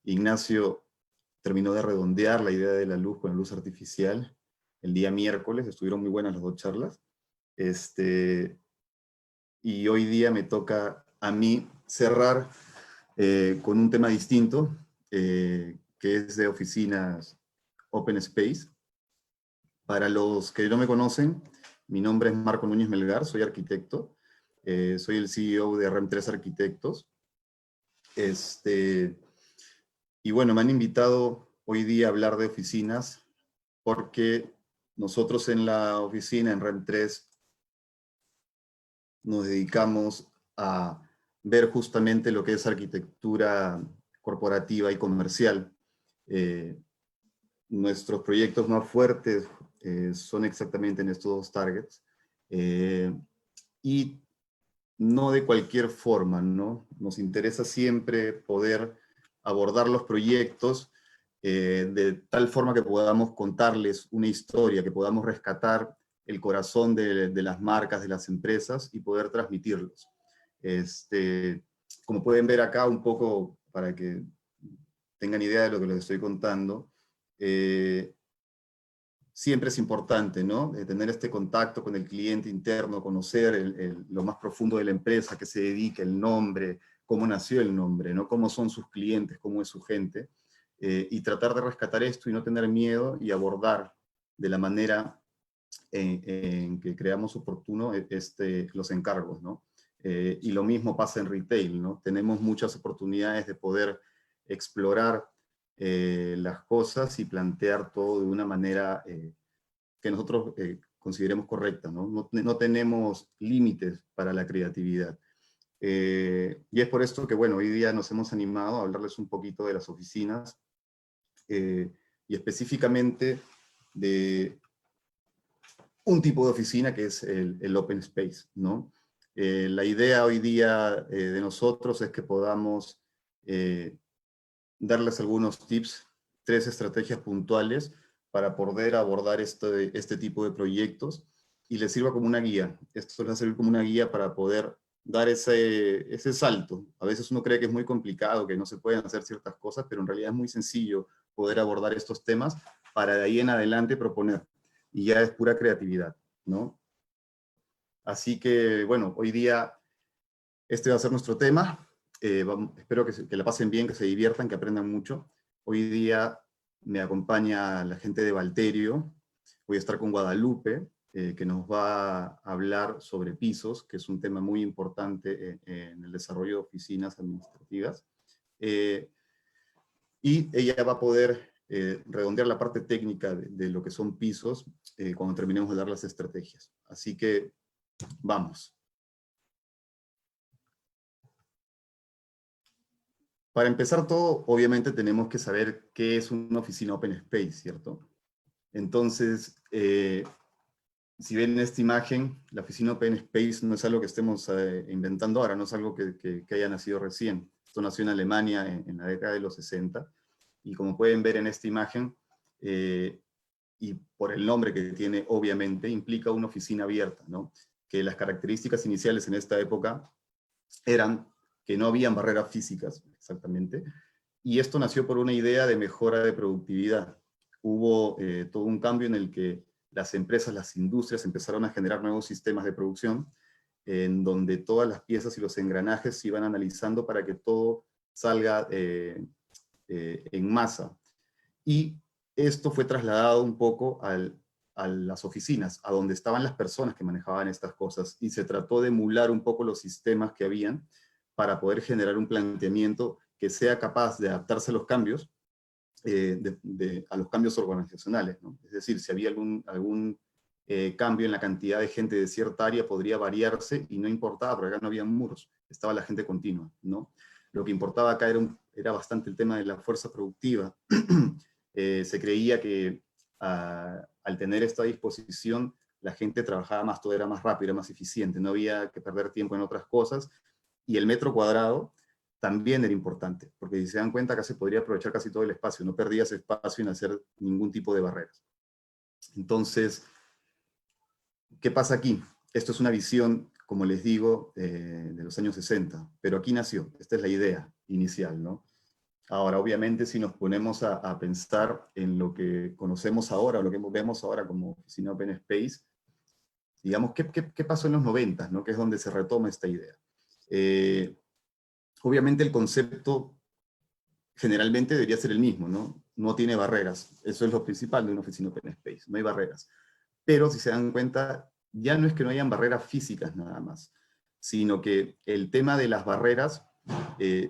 Ignacio terminó de redondear la idea de la luz con la luz artificial el día miércoles, estuvieron muy buenas las dos charlas. Y hoy día me toca a mí cerrar con un tema distinto, que es de oficinas Open Space. Para los que no me conocen, mi nombre es Marco Núñez Melgar, soy arquitecto, soy el CEO de RM3 Arquitectos. Y bueno, me han invitado hoy día a hablar de oficinas porque nosotros en la oficina, en RM3, nos dedicamos a ver justamente lo que es arquitectura corporativa y comercial. Nuestros proyectos más fuertes son exactamente en estos dos targets. Y no de cualquier forma, ¿no? Nos interesa siempre poder abordar los proyectos de tal forma que podamos contarles una historia, que podamos rescatar el corazón de las marcas, de las empresas, y poder transmitirlos. Como pueden ver acá un poco, para que tengan idea de lo que les estoy contando, siempre es importante, ¿no? Tener este contacto con el cliente interno, conocer lo más profundo de la empresa, qué se dedica, el nombre, cómo nació el nombre, ¿no? Cómo son sus clientes, cómo es su gente, y tratar de rescatar esto y no tener miedo y abordar de la manera en que creamos oportuno los encargos, ¿no? Y lo mismo pasa en retail, ¿no? Tenemos muchas oportunidades de poder explorar las cosas y plantear todo de una manera que nosotros consideremos correcta, ¿no? No tenemos límites para la creatividad. Y es por esto que, bueno, hoy día nos hemos animado a hablarles un poquito de las oficinas y específicamente de un tipo de oficina que es el Open Space, ¿no? La idea hoy día de nosotros es que podamos darles algunos tips, 3 estrategias puntuales para poder abordar este tipo de proyectos y les sirva como una guía. Esto les va a servir como una guía para poder dar ese salto. A veces uno cree que es muy complicado, que no se pueden hacer ciertas cosas, pero en realidad es muy sencillo poder abordar estos temas para de ahí en adelante proponer. Y ya es pura creatividad, ¿no? Así que, bueno, hoy día este va a ser nuestro tema. Espero que la pasen bien, que se diviertan, que aprendan mucho. Hoy día me acompaña la gente de Valterio. Voy a estar con Guadalupe, que nos va a hablar sobre pisos, que es un tema muy importante en el desarrollo de oficinas administrativas. Y ella va a poder redondear la parte técnica de lo que son pisos cuando terminemos de dar las estrategias. Así que vamos. Para empezar todo, obviamente tenemos que saber qué es una oficina Open Space, ¿cierto? Entonces, si ven esta imagen, la oficina Open Space no es algo que estemos inventando ahora, no es algo que haya nacido recién. Esto nació en Alemania en la década de los 60, y como pueden ver en esta imagen, y por el nombre que tiene, obviamente, implica una oficina abierta, ¿no? Que las características iniciales en esta época eran que no habían barreras físicas, exactamente, y esto nació por una idea de mejora de productividad. Hubo todo un cambio en el que las empresas, las industrias empezaron a generar nuevos sistemas de producción, en donde todas las piezas y los engranajes se iban analizando para que todo salga en masa. Y esto fue trasladado un poco a las oficinas, a donde estaban las personas que manejaban estas cosas, y se trató de emular un poco los sistemas que habían para poder generar un planteamiento que sea capaz de adaptarse a los cambios, a los cambios organizacionales, ¿no? Es decir, si había algún cambio en la cantidad de gente de cierta área, podría variarse y no importaba, porque acá no había muros, estaba la gente continua, ¿no? Lo que importaba acá era bastante el tema de la fuerza productiva. Se creía que al tener esta disposición, la gente trabajaba más, todo era más rápido, era más eficiente, no había que perder tiempo en otras cosas, y el metro cuadrado también era importante, porque si se dan cuenta, acá se podría aprovechar casi todo el espacio, no perdías espacio en hacer ningún tipo de barreras. Entonces, ¿qué pasa aquí? Esto es una visión, como les digo, de los años 60, pero aquí nació, esta es la idea inicial, ¿no? Ahora, obviamente, si nos ponemos a pensar en lo que conocemos ahora, o lo que vemos ahora como oficina Open Space, digamos, ¿qué pasó en los 90, ¿no? Que es donde se retoma esta idea. Eh, Obviamente el concepto generalmente debería ser el mismo, ¿no? No tiene barreras. Eso es lo principal de una oficina Open Space, no hay barreras. Pero si se dan cuenta, ya no es que no hayan barreras físicas nada más, sino que el tema de las barreras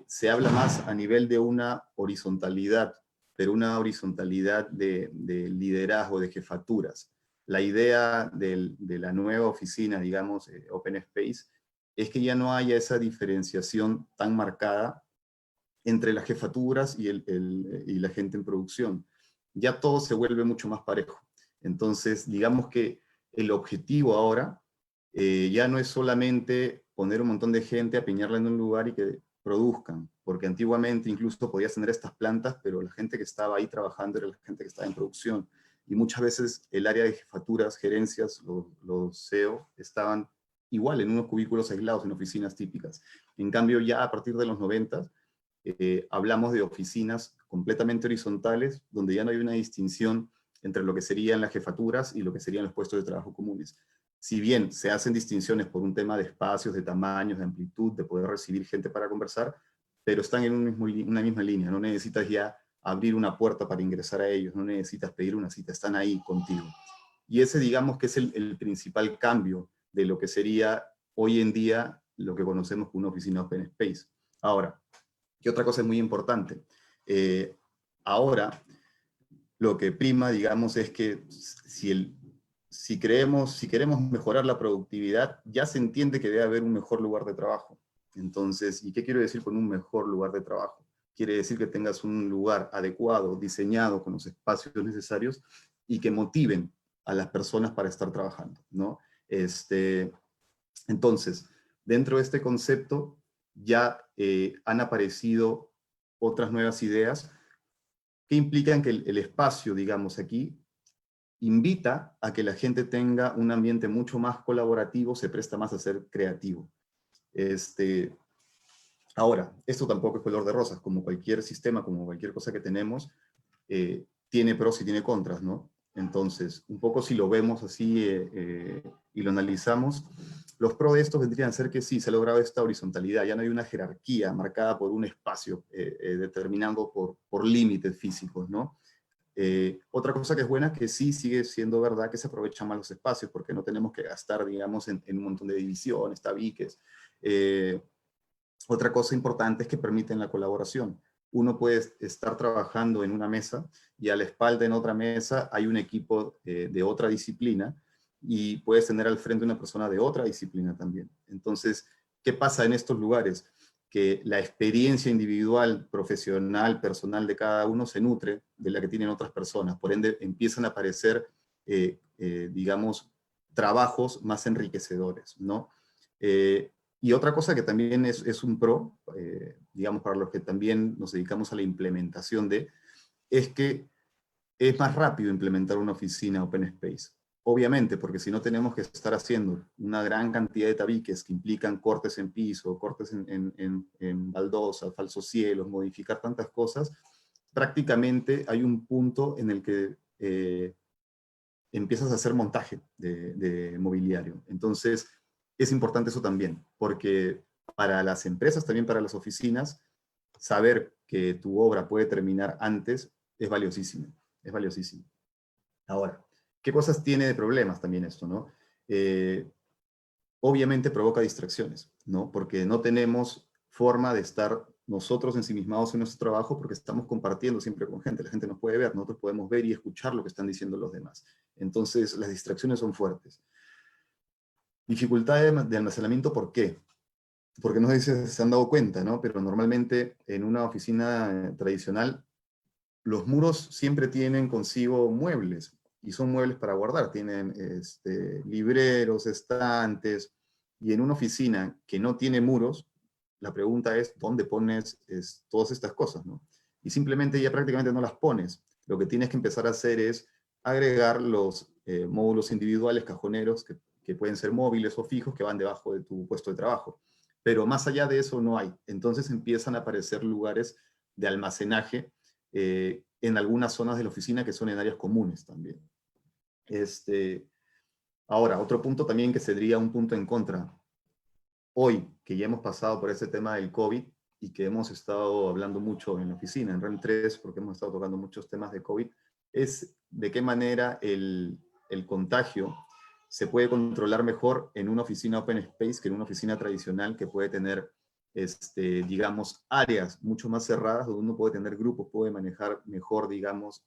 se habla más a nivel de una horizontalidad, pero una horizontalidad de liderazgo, de jefaturas. La idea de la nueva oficina, digamos, Open Space, es que ya no haya esa diferenciación tan marcada entre las jefaturas y la gente en producción. Ya todo se vuelve mucho más parejo. Entonces, digamos que el objetivo ahora ya no es solamente poner un montón de gente, apiñarla en un lugar y que produzcan, porque antiguamente incluso podías tener estas plantas, pero la gente que estaba ahí trabajando era la gente que estaba en producción. Y muchas veces el área de jefaturas, gerencias, los CEO, estaban igual en unos cubículos aislados, en oficinas típicas. En cambio, ya a partir de los 90 hablamos de oficinas completamente horizontales, donde ya no hay una distinción entre lo que serían las jefaturas y lo que serían los puestos de trabajo comunes. Si bien se hacen distinciones por un tema de espacios, de tamaños, de amplitud, de poder recibir gente para conversar, pero están en una misma línea, no necesitas ya abrir una puerta para ingresar a ellos, no necesitas pedir una cita, están ahí contigo. Y ese digamos que es el principal cambio de lo que sería hoy en día lo que conocemos como una oficina Open Space. Ahora, y otra cosa es muy importante. Ahora, lo que prima, digamos, es que si queremos mejorar la productividad, ya se entiende que debe haber un mejor lugar de trabajo. Entonces, ¿y qué quiero decir con un mejor lugar de trabajo? Quiere decir que tengas un lugar adecuado, diseñado con los espacios necesarios y que motiven a las personas para estar trabajando, ¿no? Entonces, dentro de este concepto ya han aparecido otras nuevas ideas que implican que el espacio, digamos aquí, invita a que la gente tenga un ambiente mucho más colaborativo, se presta más a ser creativo. Este, Ahora, esto tampoco es color de rosas, como cualquier sistema, como cualquier cosa que tenemos, tiene pros y tiene contras, ¿no? Entonces, un poco si lo vemos así y lo analizamos, los pros de esto vendrían a ser que sí, se ha logrado esta horizontalidad, ya no hay una jerarquía marcada por un espacio determinado por límites físicos, ¿no? Otra cosa que es buena es que sí sigue siendo verdad que se aprovechan más los espacios, porque no tenemos que gastar, digamos, en un montón de divisiones, tabiques. Eh, Otra cosa importante es que permiten la colaboración. Uno puede estar trabajando en una mesa y a la espalda en otra mesa hay un equipo de otra disciplina y puedes tener al frente una persona de otra disciplina también. Entonces, ¿qué pasa en estos lugares? Que la experiencia individual, profesional, personal de cada uno se nutre de la que tienen otras personas. Por ende, empiezan a aparecer, digamos, trabajos más enriquecedores, ¿no? Y otra cosa que también es un pro, digamos, para los que también nos dedicamos a la implementación es que es más rápido implementar una oficina Open Space. Obviamente, porque si no tenemos que estar haciendo una gran cantidad de tabiques que implican cortes en piso, cortes en baldosa, falsos cielos, modificar tantas cosas, prácticamente hay un punto en el que empiezas a hacer montaje de mobiliario. Entonces, es importante eso también, porque para las empresas, también para las oficinas, saber que tu obra puede terminar antes es valiosísimo, es valiosísimo. Ahora, ¿qué cosas tiene de problemas también esto, no? Eh, Obviamente provoca distracciones, ¿no? Porque no tenemos forma de estar nosotros ensimismados en nuestro trabajo porque estamos compartiendo siempre con gente. La gente nos puede ver, nosotros podemos ver y escuchar lo que están diciendo los demás. Entonces, las distracciones son fuertes. Dificultad de almacenamiento, ¿por qué? Porque no sé si se han dado cuenta, ¿no? Pero normalmente en una oficina tradicional, los muros siempre tienen consigo muebles, y son muebles para guardar, tienen libreros, estantes, y en una oficina que no tiene muros, la pregunta es, ¿dónde pones todas estas cosas, no? Y simplemente ya prácticamente no las pones. Lo que tienes que empezar a hacer es agregar los módulos individuales, cajoneros, que pueden ser móviles o fijos, que van debajo de tu puesto de trabajo. Pero más allá de eso no hay. Entonces empiezan a aparecer lugares de almacenaje en algunas zonas de la oficina que son en áreas comunes también. Ahora, otro punto también que sería un punto en contra. Hoy, que ya hemos pasado por ese tema del COVID y que hemos estado hablando mucho en la oficina, en REM 3, porque hemos estado tocando muchos temas de COVID, es de qué manera el contagio se puede controlar mejor en una oficina open space que en una oficina tradicional que puede tener, digamos, áreas mucho más cerradas donde uno puede tener grupos, puede manejar mejor, digamos,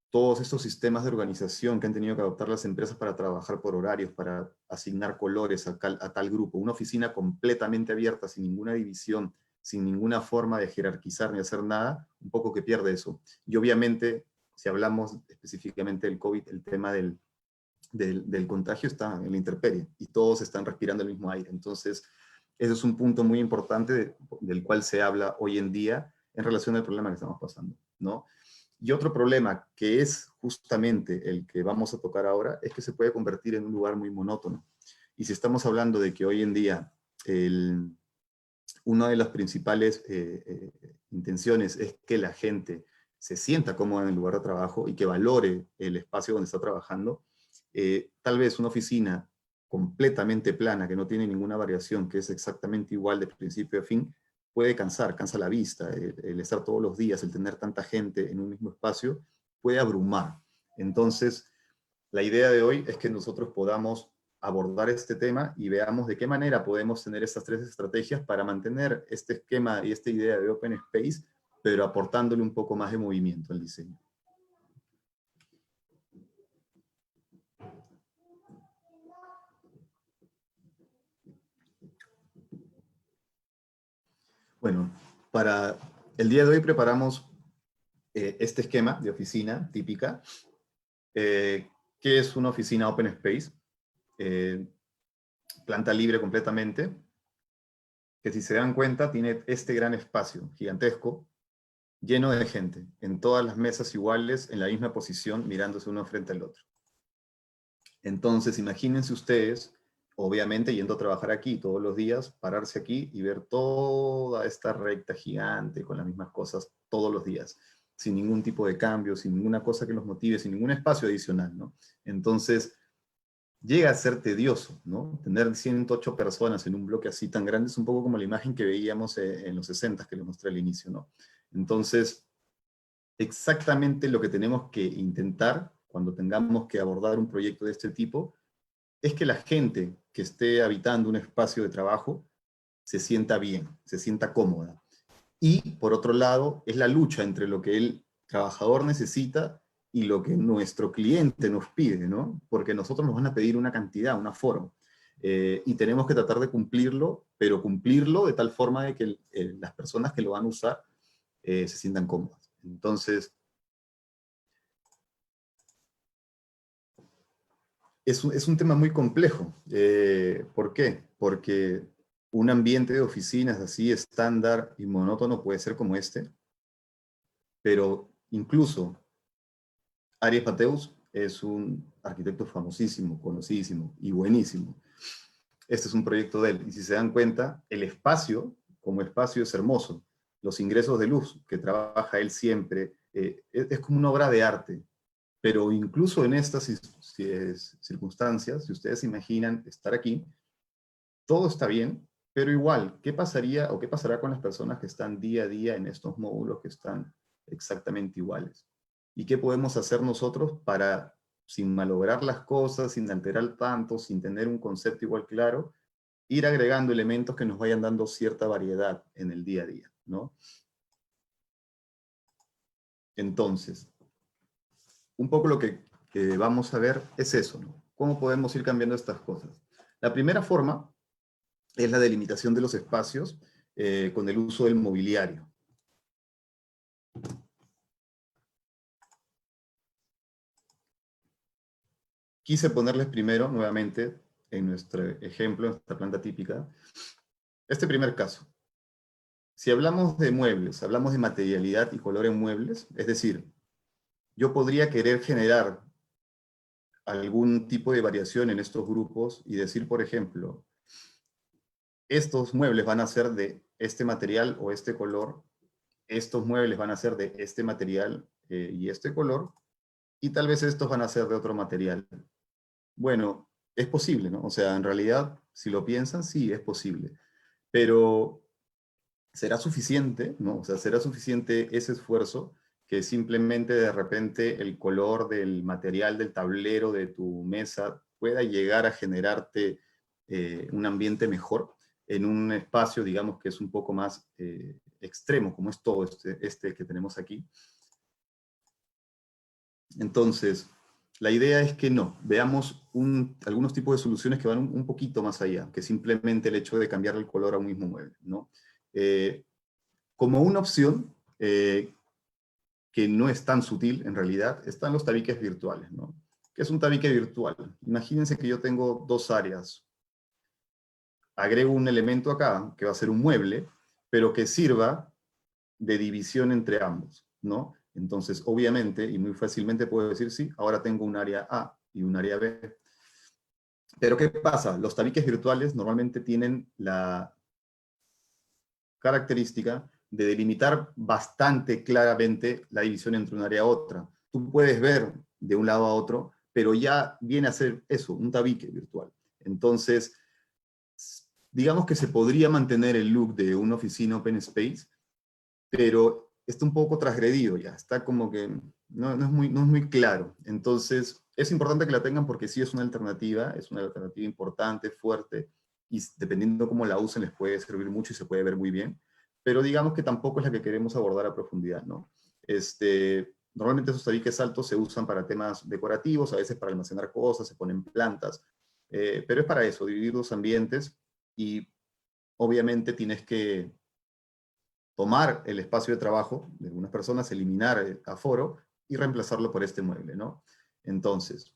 todos estos sistemas de organización que han tenido que adoptar las empresas para trabajar por horarios, para asignar colores a tal grupo. Una oficina completamente abierta, sin ninguna división, sin ninguna forma de jerarquizar ni hacer nada, un poco que pierde eso. Y obviamente, si hablamos específicamente del COVID, el tema del contagio está en la intemperie, y todos están respirando el mismo aire. Entonces, ese es un punto muy importante del cual se habla hoy en día en relación al problema que estamos pasando, ¿no? Y otro problema, que es justamente el que vamos a tocar ahora, es que se puede convertir en un lugar muy monótono. Y si estamos hablando de que hoy en día una de las principales intenciones es que la gente se sienta cómoda en el lugar de trabajo y que valore el espacio donde está trabajando, tal vez una oficina completamente plana, que no tiene ninguna variación, que es exactamente igual de principio a fin, puede cansa la vista, el estar todos los días, el tener tanta gente en un mismo espacio, puede abrumar. Entonces, la idea de hoy es que nosotros podamos abordar este tema y veamos de qué manera podemos tener estas tres estrategias para mantener este esquema y esta idea de Open Space, pero aportándole un poco más de movimiento al diseño. Bueno, para el día de hoy preparamos este esquema de oficina típica, que es una oficina Open Space, planta libre completamente, que si se dan cuenta tiene este gran espacio gigantesco, lleno de gente, en todas las mesas iguales, en la misma posición, mirándose uno frente al otro. Entonces, imagínense ustedes, obviamente yendo a trabajar aquí todos los días, pararse aquí y ver toda esta recta gigante con las mismas cosas todos los días, sin ningún tipo de cambio, sin ninguna cosa que los motive, sin ningún espacio adicional, ¿no? Entonces, llega a ser tedioso, ¿no? Tener 108 personas en un bloque así tan grande es un poco como la imagen que veíamos en los 60 que les mostré al inicio, ¿no? Entonces, exactamente lo que tenemos que intentar cuando tengamos que abordar un proyecto de este tipo es que la gente que esté habitando un espacio de trabajo se sienta bien, se sienta cómoda. Y, por otro lado, es la lucha entre lo que el trabajador necesita y lo que nuestro cliente nos pide, ¿no? Porque nosotros nos van a pedir una cantidad, un aforo, y tenemos que tratar de cumplirlo, pero cumplirlo de tal forma de que las personas que lo van a usar se sientan cómodas. Entonces, es un tema muy complejo. ¿Por qué? Porque un ambiente de oficinas así estándar y monótono puede ser como este, pero incluso Aries Mateus es un arquitecto famosísimo, conocidísimo y buenísimo. Este es un proyecto de él. Y si se dan cuenta, el espacio, como espacio, es hermoso. Los ingresos de luz que trabaja él siempre, es como una obra de arte. Pero incluso en estas circunstancias, si ustedes se imaginan estar aquí, todo está bien, pero igual, ¿qué pasaría o qué pasará con las personas que están día a día en estos módulos que están exactamente iguales? ¿Y qué podemos hacer nosotros para, sin malograr las cosas, sin alterar tanto, sin tener un concepto igual claro, ir agregando elementos que nos vayan dando cierta variedad en el día a día, ¿no? Entonces, un poco lo que vamos a ver es eso, ¿no? ¿Cómo podemos ir cambiando estas cosas? La primera forma es la delimitación de los espacios con el uso del mobiliario. Quise ponerles primero, nuevamente, en nuestro ejemplo, en nuestra planta típica, este primer caso. Si hablamos de muebles, hablamos de materialidad y color en muebles, es decir, yo podría querer generar algún tipo de variación en estos grupos y decir, por ejemplo, estos muebles van a ser de este material o este color, estos muebles van a ser de este material y este color, y tal vez estos van a ser de otro material. Bueno, es posible, ¿no? O sea, en realidad, si lo piensan, sí, es posible. Pero ¿será suficiente, no? O sea, ¿será suficiente ese esfuerzo que simplemente de repente el color del material del tablero de tu mesa pueda llegar a generarte un ambiente mejor en un espacio, digamos, que es un poco más extremo, como es todo este que tenemos aquí? Entonces, la idea es que no, veamos algunos tipos de soluciones que van un poquito más allá, que simplemente el hecho de cambiar el color a un mismo mueble, ¿no? Como una opción, que no es tan sutil en realidad, están los tabiques virtuales, ¿no? ¿Qué es un tabique virtual? Imagínense que yo tengo dos áreas. Agrego un elemento acá, que va a ser un mueble, pero que sirva de división entre ambos, ¿no? Entonces, obviamente, y muy fácilmente puedo decir, sí, ahora tengo un área A y un área B. Pero ¿qué pasa? Los tabiques virtuales normalmente tienen la característica de delimitar bastante claramente la división entre un área y otra. Tú puedes ver de un lado a otro, pero ya viene a ser eso, un tabique virtual. Entonces, digamos que se podría mantener el look de una oficina open space, pero está un poco transgredido ya, está como que no es muy claro. Entonces, es importante que la tengan porque sí es una alternativa importante, fuerte, y dependiendo cómo la usen les puede servir mucho y se puede ver muy bien, pero digamos que tampoco es la que queremos abordar a profundidad, ¿no? Normalmente esos tabiques altos se usan para temas decorativos, a veces para almacenar cosas, se ponen plantas, pero es para eso, dividir los ambientes y obviamente tienes que tomar el espacio de trabajo de algunas personas, eliminar el aforo y reemplazarlo por este mueble, ¿no? Entonces,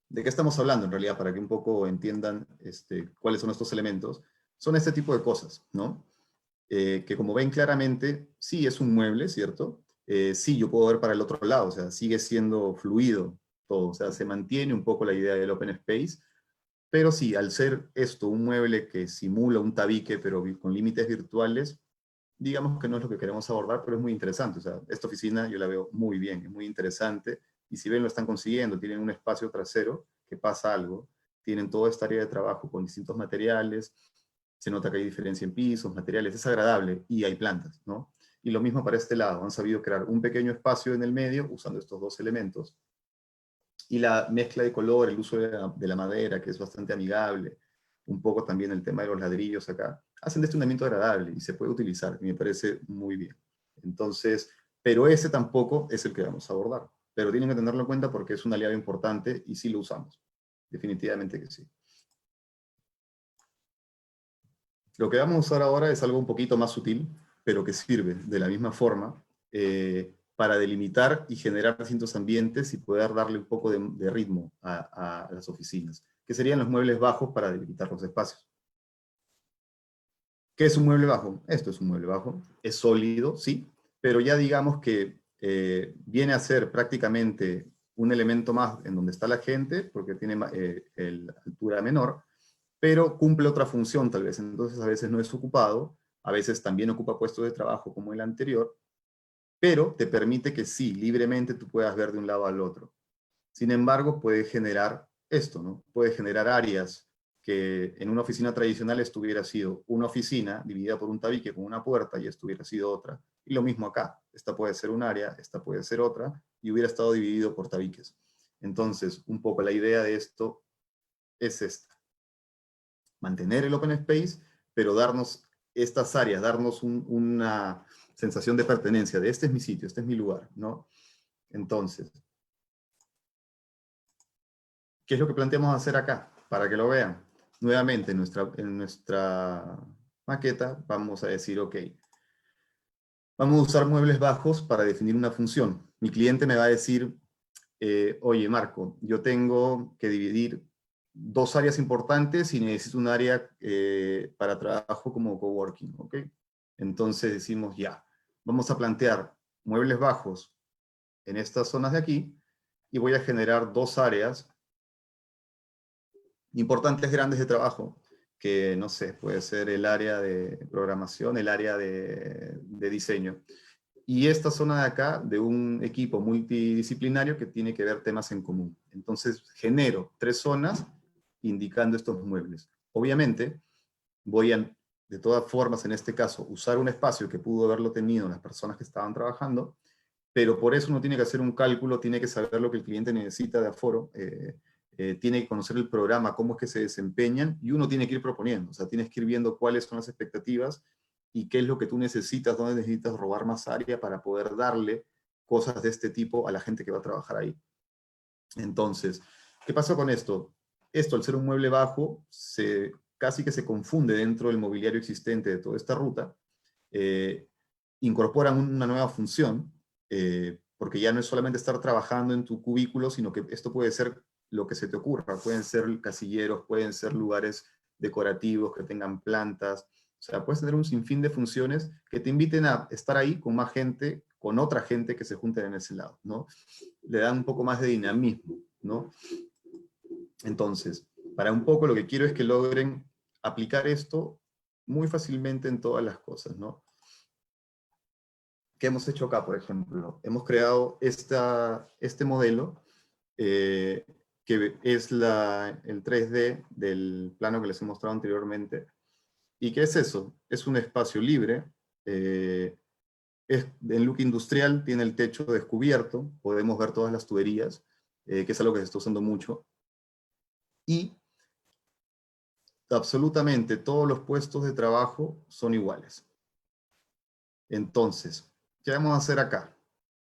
¿de qué estamos hablando en realidad? Para que un poco entiendan cuáles son estos elementos. Son este tipo de cosas, ¿no? Que como ven claramente, sí es un mueble, ¿cierto? Sí, yo puedo ver para el otro lado, o sea, sigue siendo fluido todo, o sea, se mantiene un poco la idea del open space, pero sí, al ser esto un mueble que simula un tabique, pero con límites virtuales, digamos que no es lo que queremos abordar, pero es muy interesante. O sea, esta oficina yo la veo muy bien, es muy interesante, y si ven lo están consiguiendo, tienen un espacio trasero que pasa algo, tienen toda esta área de trabajo con distintos materiales, se nota que hay diferencia en pisos, materiales, es agradable, y hay plantas, ¿no? Y lo mismo para este lado, han sabido crear un pequeño espacio en el medio usando estos dos elementos, y la mezcla de color, el uso de la madera, que es bastante amigable, un poco también el tema de los ladrillos acá, hacen de este un ambiente agradable y se puede utilizar, y me parece muy bien. Entonces, pero ese tampoco es el que vamos a abordar, pero tienen que tenerlo en cuenta porque es un aliado importante y sí lo usamos, definitivamente que sí. Lo que vamos a usar ahora es algo un poquito más sutil, pero que sirve de la misma forma para delimitar y generar distintos ambientes y poder darle un poco de ritmo a las oficinas, que serían los muebles bajos para delimitar los espacios. ¿Qué es un mueble bajo? Esto es un mueble bajo. Es sólido, sí, pero ya digamos que viene a ser prácticamente un elemento más en donde está la gente, porque tiene la altura menor, pero cumple otra función tal vez. Entonces a veces no es ocupado, a veces también ocupa puestos de trabajo como el anterior, pero te permite que sí, libremente tú puedas ver de un lado al otro. Sin embargo, puede generar esto, ¿no? Puede generar áreas que en una oficina tradicional esto hubiera sido una oficina dividida por un tabique con una puerta y esto hubiera sido otra. Y lo mismo acá. Esta puede ser un área, esta puede ser otra, y hubiera estado dividido por tabiques. Entonces, un poco la idea de esto es esta. Mantener el open space, pero darnos estas áreas, darnos una sensación de pertenencia, de este es mi sitio, este es mi lugar, ¿no? Entonces, ¿qué es lo que planteamos hacer acá? Para que lo vean. Nuevamente, en nuestra maqueta vamos a decir, ok, vamos a usar muebles bajos para definir una función. Mi cliente me va a decir, oye, Marco, yo tengo que dividir dos áreas importantes y necesito un área para trabajo como coworking, ¿ok? Entonces decimos, ya, vamos a plantear muebles bajos en estas zonas de aquí y voy a generar dos áreas importantes grandes de trabajo que, no sé, puede ser el área de programación, el área de diseño. Y esta zona de acá, de un equipo multidisciplinario que tiene que ver temas en común. Entonces, genero 3 zonas indicando estos muebles. Obviamente, voy a, de todas formas, en este caso, usar un espacio que pudo haberlo tenido las personas que estaban trabajando, pero por eso uno tiene que hacer un cálculo, tiene que saber lo que el cliente necesita de aforo, tiene que conocer el programa, cómo es que se desempeñan, y uno tiene que ir proponiendo, o sea, tienes que ir viendo cuáles son las expectativas y qué es lo que tú necesitas, dónde necesitas robar más área para poder darle cosas de este tipo a la gente que va a trabajar ahí. Entonces, ¿qué pasó con esto? Esto, al ser un mueble bajo, casi que se confunde dentro del mobiliario existente de toda esta ruta, eh, incorporan una nueva función, porque ya no es solamente estar trabajando en tu cubículo, sino que esto puede ser lo que se te ocurra, pueden ser casilleros, pueden ser lugares decorativos que tengan plantas, o sea, puedes tener un sinfín de funciones que te inviten a estar ahí con más gente, con otra gente que se junten en ese lado, ¿no? Le dan un poco más de dinamismo, ¿no? Entonces, para un poco lo que quiero es que logren aplicar esto muy fácilmente en todas las cosas, ¿no? ¿Qué hemos hecho acá, por ejemplo? Hemos creado este modelo, eh, que es el 3D del plano que les he mostrado anteriormente. ¿Y qué es eso? Es un espacio libre, en look industrial, tiene el techo descubierto, podemos ver todas las tuberías, que es algo que se está usando mucho, y absolutamente todos los puestos de trabajo son iguales. Entonces, ¿qué vamos a hacer acá?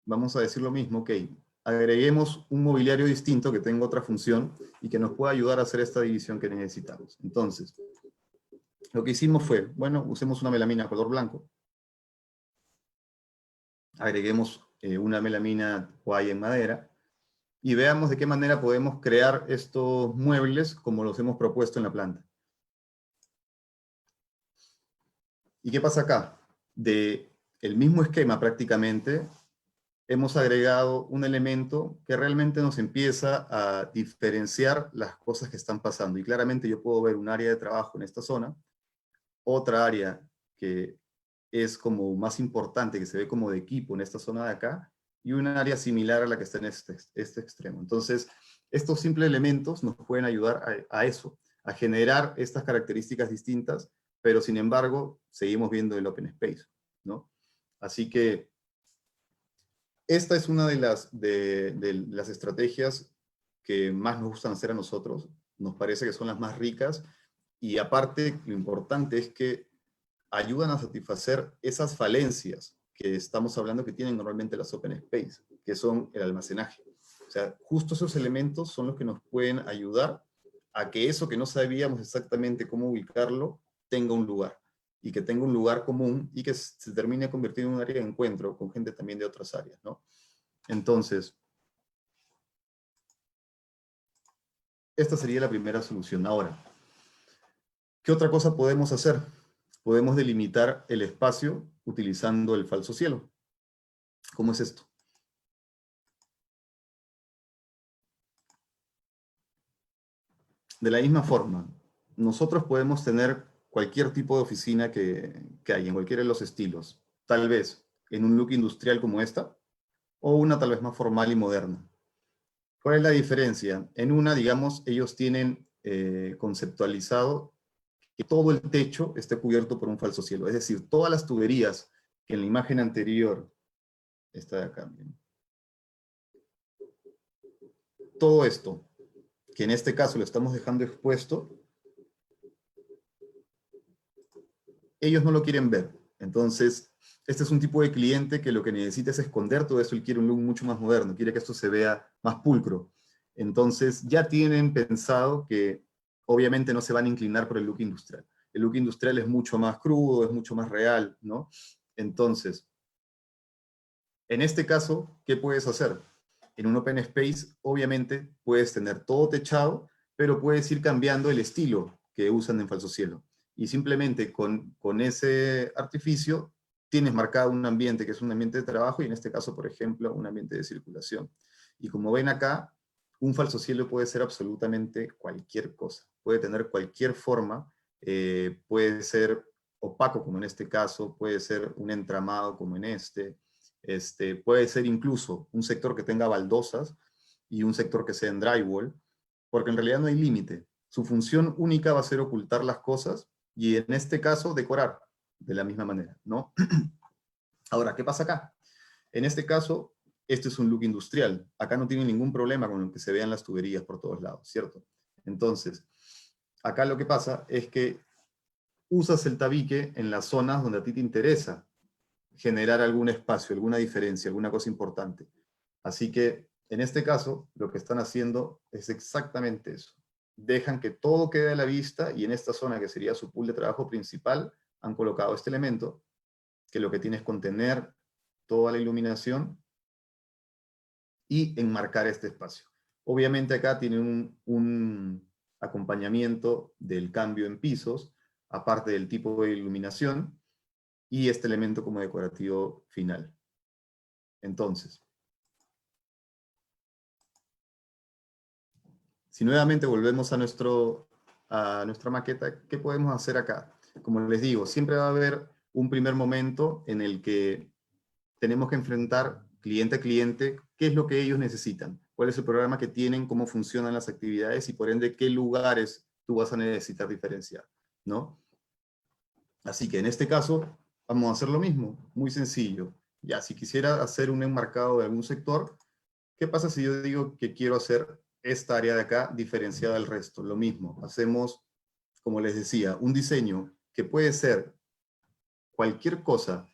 Vamos a decir lo mismo, ok, agreguemos un mobiliario distinto que tenga otra función y que nos pueda ayudar a hacer esta división que necesitamos. Entonces, lo que hicimos fue, bueno, usemos una melamina color blanco, agreguemos una melamina guay en madera, y veamos de qué manera podemos crear estos muebles como los hemos propuesto en la planta. ¿Y qué pasa acá? De el mismo esquema prácticamente, hemos agregado un elemento que realmente nos empieza a diferenciar las cosas que están pasando. Y claramente yo puedo ver un área de trabajo en esta zona, otra área que es como más importante, que se ve como de equipo en esta zona de acá, y un área similar a la que está en este extremo. Entonces, estos simples elementos nos pueden ayudar a eso, a generar estas características distintas, pero sin embargo, seguimos viendo el open space, ¿no? Así que esta es una de las estrategias que más nos gustan hacer a nosotros, nos parece que son las más ricas, y aparte, lo importante es que ayudan a satisfacer esas falencias que estamos hablando que tienen normalmente las open space, que son el almacenaje. O sea, justo esos elementos son los que nos pueden ayudar a que eso que no sabíamos exactamente cómo ubicarlo tenga un lugar, y que tenga un lugar común y que se termine convirtiendo en un área de encuentro con gente también de otras áreas, ¿no? Entonces, esta sería la primera solución. Ahora, ¿qué otra cosa podemos hacer? Podemos delimitar el espacio utilizando el falso cielo. ¿Cómo es esto? De la misma forma, nosotros podemos tener cualquier tipo de oficina que hay, en cualquiera de los estilos. Tal vez en un look industrial como esta, o una tal vez más formal y moderna. ¿Cuál es la diferencia? En una, digamos, ellos tienen conceptualizado que todo el techo esté cubierto por un falso cielo. Es decir, todas las tuberías que en la imagen anterior, esta de acá, todo esto, que en este caso lo estamos dejando expuesto, ellos no lo quieren ver. Entonces, este es un tipo de cliente que lo que necesita es esconder todo eso, él quiere un look mucho más moderno, quiere que esto se vea más pulcro. Entonces, ya tienen pensado que obviamente no se van a inclinar por el look industrial. El look industrial es mucho más crudo, es mucho más real, ¿no? Entonces, en este caso, ¿qué puedes hacer? En un open space, obviamente, puedes tener todo techado, pero puedes ir cambiando el estilo que usan en Falso Cielo. Y simplemente con ese artificio tienes marcado un ambiente que es un ambiente de trabajo, y en este caso, por ejemplo, un ambiente de circulación. Y como ven acá, un falso cielo puede ser absolutamente cualquier cosa. Puede tener cualquier forma, puede ser opaco como en este caso, puede ser un entramado como en puede ser incluso un sector que tenga baldosas y un sector que sea en drywall, porque en realidad no hay límite. Su función única va a ser ocultar las cosas y en este caso decorar de la misma manera, ¿no? Ahora, ¿qué pasa acá? En este caso, este es un look industrial. Acá no tiene ningún problema con que se vean las tuberías por todos lados, ¿cierto? Entonces, acá lo que pasa es que usas el tabique en las zonas donde a ti te interesa generar algún espacio, alguna diferencia, alguna cosa importante. Así que, en este caso, lo que están haciendo es exactamente eso. Dejan que todo quede a la vista y en esta zona, que sería su pool de trabajo principal, han colocado este elemento, que lo que tiene es contener toda la iluminación y enmarcar este espacio. Obviamente acá tiene un acompañamiento del cambio en pisos, aparte del tipo de iluminación, y este elemento como decorativo final. Entonces, si nuevamente volvemos a nuestra maqueta, ¿qué podemos hacer acá? Como les digo, siempre va a haber un primer momento en el que tenemos que enfrentar cliente a cliente qué es lo que ellos necesitan, cuál es el programa que tienen, cómo funcionan las actividades y por ende qué lugares tú vas a necesitar diferenciar, ¿no? Así que en este caso vamos a hacer lo mismo, muy sencillo. Ya, si quisiera hacer un enmarcado de algún sector, ¿qué pasa si yo digo que quiero hacer esta área de acá diferenciada del resto? Lo mismo, hacemos, como les decía, un diseño que puede ser cualquier cosa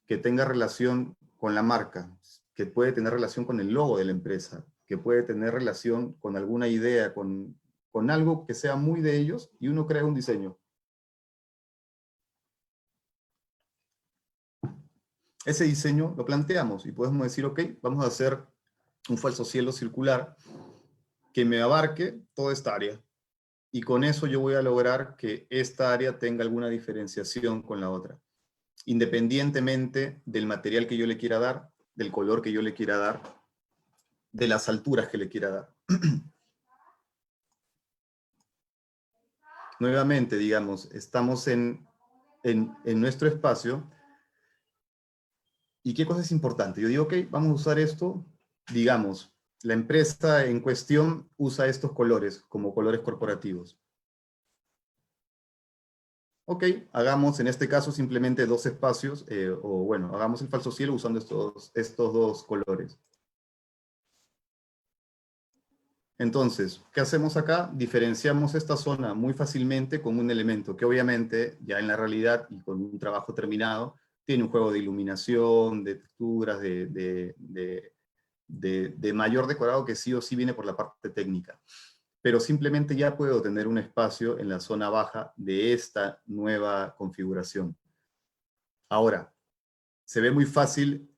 que tenga relación con la marca, que puede tener relación con el logo de la empresa, que puede tener relación con alguna idea, con algo que sea muy de ellos, y uno crea un diseño. Ese diseño lo planteamos y podemos decir, ok, vamos a hacer un falso cielo circular que me abarque toda esta área. Y con eso yo voy a lograr que esta área tenga alguna diferenciación con la otra, independientemente del material que yo le quiera dar, del color que yo le quiera dar, de las alturas que le quiera dar. Nuevamente, digamos, estamos en nuestro espacio. ¿Y qué cosa es importante? Yo digo, ok, vamos a usar esto, digamos, la empresa en cuestión usa estos colores como colores corporativos. Ok, hagamos en este caso simplemente dos espacios, o bueno, hagamos el falso cielo usando estos dos colores. Entonces, ¿qué hacemos acá? Diferenciamos esta zona muy fácilmente con un elemento que obviamente ya en la realidad y con un trabajo terminado tiene un juego de iluminación, de texturas, de mayor decorado que sí o sí viene por la parte técnica. Pero simplemente ya puedo tener un espacio en la zona baja de esta nueva configuración. Ahora, se ve muy fácil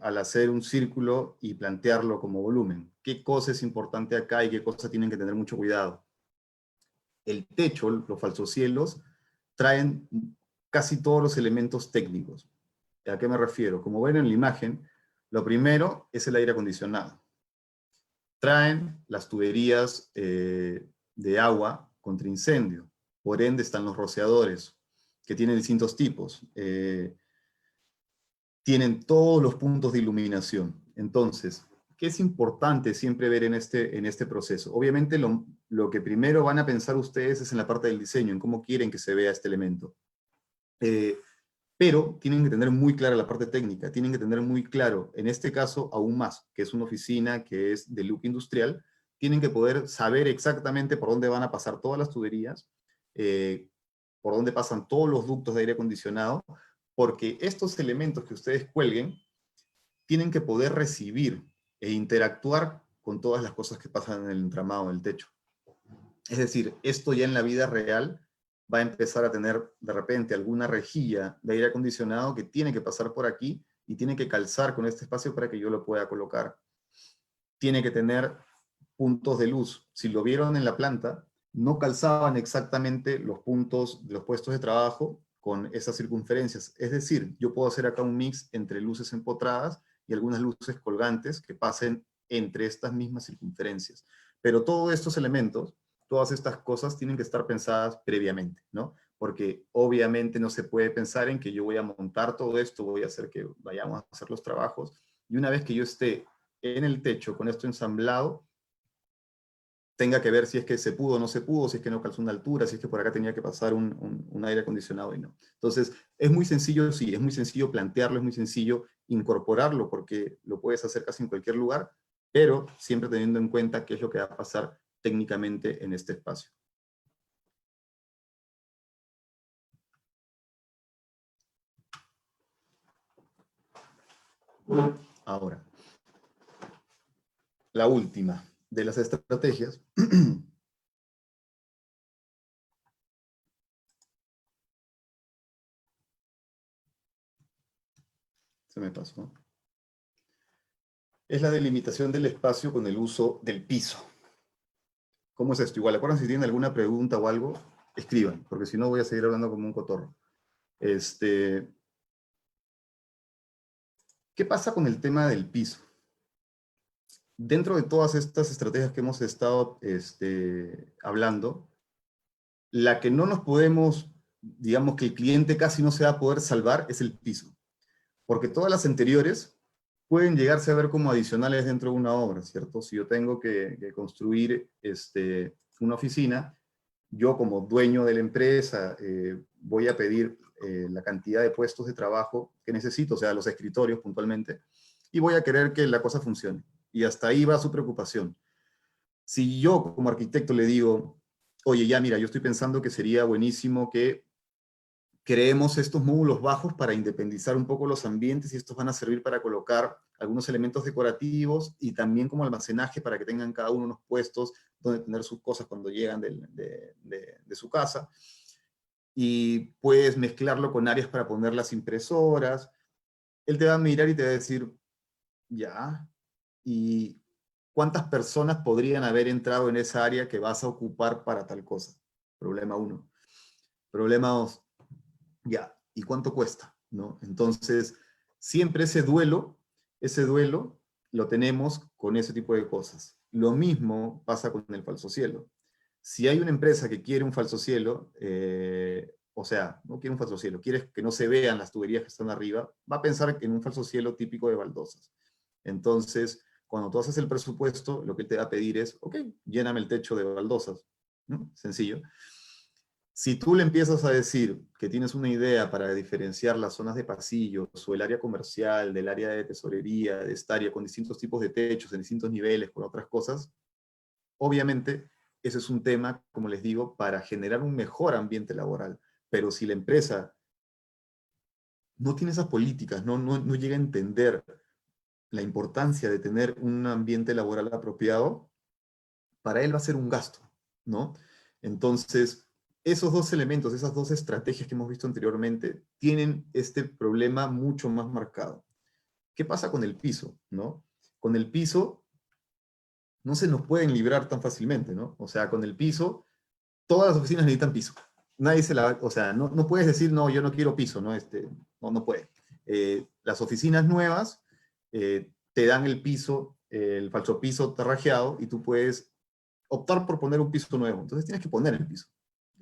al hacer un círculo y plantearlo como volumen. ¿Qué cosa es importante acá y qué cosas tienen que tener mucho cuidado? El techo, los falsocielos, traen casi todos los elementos técnicos. ¿A qué me refiero? Como ven en la imagen, lo primero es el aire acondicionado. Traen las tuberías de agua contra incendio. Por ende están los rociadores, que tienen distintos tipos. Tienen todos los puntos de iluminación. Entonces, ¿qué es importante siempre ver en este proceso? Obviamente lo que primero van a pensar ustedes es en la parte del diseño, en cómo quieren que se vea este elemento. Pero tienen que tener muy clara la parte técnica, tienen que tener muy claro, en este caso aún más, que es una oficina que es de look industrial, tienen que poder saber exactamente por dónde van a pasar todas las tuberías, por dónde pasan todos los ductos de aire acondicionado, porque estos elementos que ustedes cuelguen tienen que poder recibir e interactuar con todas las cosas que pasan en el entramado del techo. Es decir, esto ya en la vida real va a empezar a tener de repente alguna rejilla de aire acondicionado que tiene que pasar por aquí y tiene que calzar con este espacio para que yo lo pueda colocar. Tiene que tener puntos de luz. Si lo vieron en la planta, no calzaban exactamente los puntos de los puestos de trabajo con esas circunferencias. Es decir, yo puedo hacer acá un mix entre luces empotradas y algunas luces colgantes que pasen entre estas mismas circunferencias. Pero todos estos elementos todas estas cosas tienen que estar pensadas previamente, ¿no? Porque obviamente no se puede pensar en que yo voy a montar todo esto, voy a hacer que vayamos a hacer los trabajos, y una vez que yo esté en el techo con esto ensamblado, tenga que ver si es que se pudo o no se pudo, si es que no calzó una altura, si es que por acá tenía que pasar un aire acondicionado y no. Entonces, es muy sencillo, sí, es muy sencillo plantearlo, es muy sencillo incorporarlo, porque lo puedes hacer casi en cualquier lugar, pero siempre teniendo en cuenta qué es lo que va a pasar técnicamente en este espacio. Ahora, la última de las estrategias se me pasó, es la delimitación del espacio con el uso del piso. ¿Cómo es esto? Igual, acuérdense si tienen alguna pregunta o algo, escriban, porque si no voy a seguir hablando como un cotorro. ¿Qué pasa con el tema del piso? Dentro de todas estas estrategias que hemos estado hablando, la que no nos podemos, digamos que el cliente casi no se va a poder salvar es el piso, porque todas las anteriores pueden llegarse a ver como adicionales dentro de una obra, ¿cierto? Si yo tengo que construir una oficina, yo como dueño de la empresa voy a pedir la cantidad de puestos de trabajo que necesito, o sea, los escritorios puntualmente, y voy a querer que la cosa funcione. Y hasta ahí va su preocupación. Si yo como arquitecto le digo, oye, ya mira, yo estoy pensando que sería buenísimo que creemos estos módulos bajos para independizar un poco los ambientes y estos van a servir para colocar algunos elementos decorativos y también como almacenaje para que tengan cada uno unos puestos donde tener sus cosas cuando llegan de su casa. Y puedes mezclarlo con áreas para poner las impresoras. Él te va a mirar y te va a decir, ya, ¿y cuántas personas podrían haber entrado en esa área que vas a ocupar para tal cosa? Problema uno. Problema dos, ya, ¿y cuánto cuesta? ¿No? Entonces, siempre ese duelo lo tenemos con ese tipo de cosas. Lo mismo pasa con el falso cielo. Si hay una empresa que quiere un falso cielo, o sea, no quiere un falso cielo, quiere que no se vean las tuberías que están arriba, va a pensar en un falso cielo típico de baldosas. Entonces, cuando tú haces el presupuesto, lo que él te va a pedir es, ok, lléname el techo de baldosas. ¿No? Sencillo. Si tú le empiezas a decir que tienes una idea para diferenciar las zonas de pasillos o el área comercial del área de tesorería, de esta área con distintos tipos de techos, en distintos niveles, con otras cosas, obviamente ese es un tema, como les digo, para generar un mejor ambiente laboral. Pero si la empresa no tiene esas políticas, no llega a entender la importancia de tener un ambiente laboral apropiado, para él va a ser un gasto, ¿no? Entonces, esos dos elementos, esas dos estrategias que hemos visto anteriormente, tienen este problema mucho más marcado. ¿Qué pasa con el piso, no? Con el piso no se nos pueden librar tan fácilmente, ¿no? O sea, con el piso, todas las oficinas necesitan piso. Nadie se la, o sea, no puedes decir, no, yo no quiero piso, ¿no? No puede. Las oficinas nuevas te dan el piso, el falso piso tarrajeado, y tú puedes optar por poner un piso nuevo. Entonces tienes que poner el piso.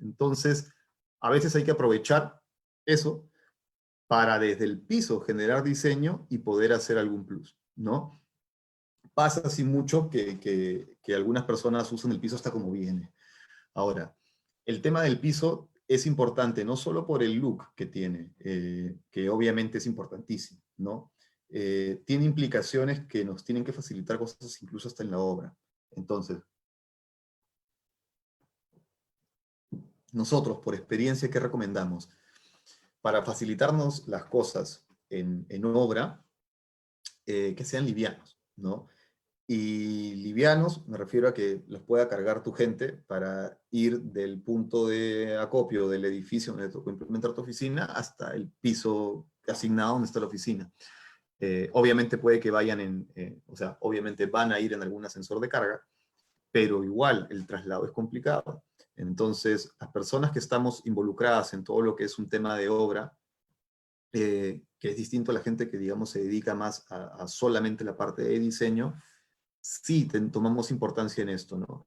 Entonces, a veces hay que aprovechar eso para desde el piso generar diseño y poder hacer algún plus, ¿no? Pasa así mucho que algunas personas usan el piso hasta como viene. Ahora, el tema del piso es importante no solo por el look que tiene, que obviamente es importantísimo, ¿no? Tiene implicaciones que nos tienen que facilitar cosas incluso hasta en la obra. Entonces, nosotros, por experiencia, ¿qué recomendamos? Para facilitarnos las cosas en obra, que sean livianos, ¿no? Y livianos, me refiero a que los pueda cargar tu gente para ir del punto de acopio del edificio donde tocó implementar tu oficina hasta el piso asignado donde está la oficina. Obviamente puede que vayan o sea, obviamente van a ir en algún ascensor de carga, pero igual el traslado es complicado. Entonces, las personas que estamos involucradas en todo lo que es un tema de obra, que es distinto a la gente que, digamos, se dedica más a solamente la parte de diseño, sí tomamos importancia en esto, ¿no?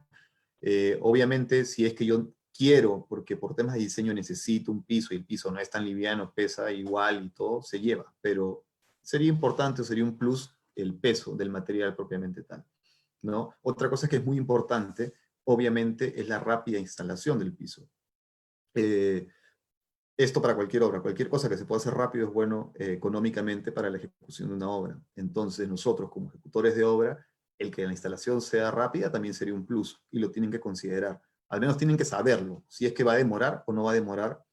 Obviamente, si es que yo quiero, porque por temas de diseño necesito un piso, y el piso no es tan liviano, pesa igual y todo, se lleva, pero sería importante o sería un plus el peso del material propiamente tal, ¿no? Otra cosa que es muy importante, obviamente, es la rápida instalación del piso. Eh, Esto para cualquier obra, cualquier cosa que se pueda hacer rápido es bueno económicamente para la ejecución de una obra. Entonces nosotros como ejecutores de obra, el que la instalación sea rápida también sería un plus y lo tienen que considerar. Al menos tienen que saberlo, si es que va a demorar o no va a demorar,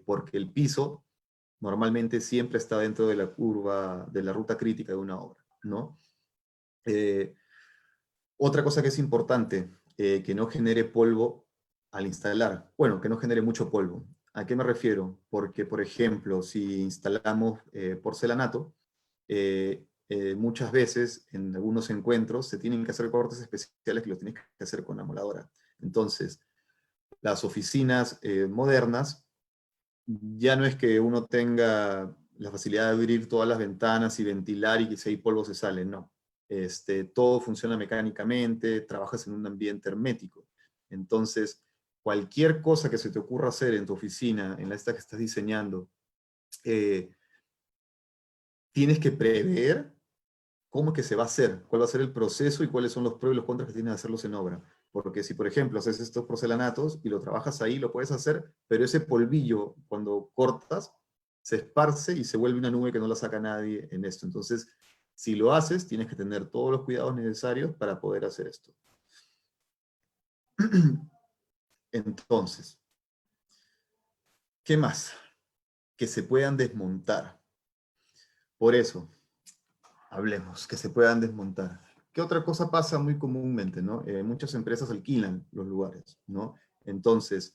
porque el piso normalmente siempre está dentro de la curva, de la ruta crítica de una obra, ¿no? Eh, Otra cosa que es importante, que no genere polvo al instalar. Bueno, que no genere mucho polvo. ¿A qué me refiero? Porque, por ejemplo, si instalamos porcelanato, muchas veces en algunos encuentros se tienen que hacer cortes especiales que los tienes que hacer con la moladora. Entonces, las oficinas modernas, ya no es que uno tenga la facilidad de abrir todas las ventanas y ventilar y que si hay polvo se sale, no. Todo funciona mecánicamente, trabajas en un ambiente hermético. Entonces, cualquier cosa que se te ocurra hacer en tu oficina, en la esta que estás diseñando, eh, tienes que prever cómo es que se va a hacer, cuál va a ser el proceso y cuáles son los pros y los contras que tienes de hacerlos en obra. Porque si, por ejemplo, haces estos porcelanatos y lo trabajas ahí, lo puedes hacer, pero ese polvillo, cuando cortas, se esparce y se vuelve una nube que no la saca nadie en esto. Entonces, si lo haces, tienes que tener todos los cuidados necesarios para poder hacer esto. Entonces, ¿qué más? Que se puedan desmontar. Por eso, hablemos, que se puedan desmontar. ¿Qué otra cosa pasa muy comúnmente, no? Muchas empresas alquilan los lugares, ¿no? Entonces,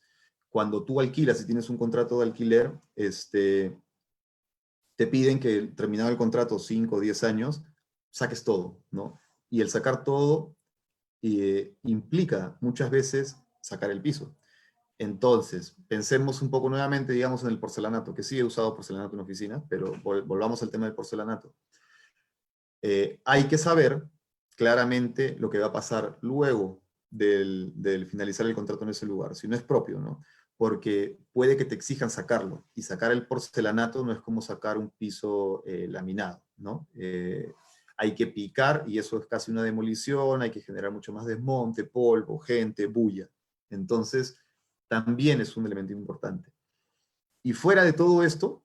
cuando tú alquilas y tienes un contrato de alquiler, te piden que terminado el contrato, 5 o 10 años, saques todo, ¿no? Y el sacar todo implica muchas veces sacar el piso. Entonces, pensemos un poco nuevamente, digamos, en el porcelanato, que sí he usado porcelanato en oficina, pero volvamos al tema del porcelanato. Hay que saber claramente lo que va a pasar luego del finalizar el contrato en ese lugar, si no es propio, ¿no? Porque puede que te exijan sacarlo, y sacar el porcelanato no es como sacar un piso laminado, ¿no? Hay que picar, y eso es casi una demolición, hay que generar mucho más desmonte, polvo, gente, bulla. Entonces, también es un elemento importante. Y fuera de todo esto,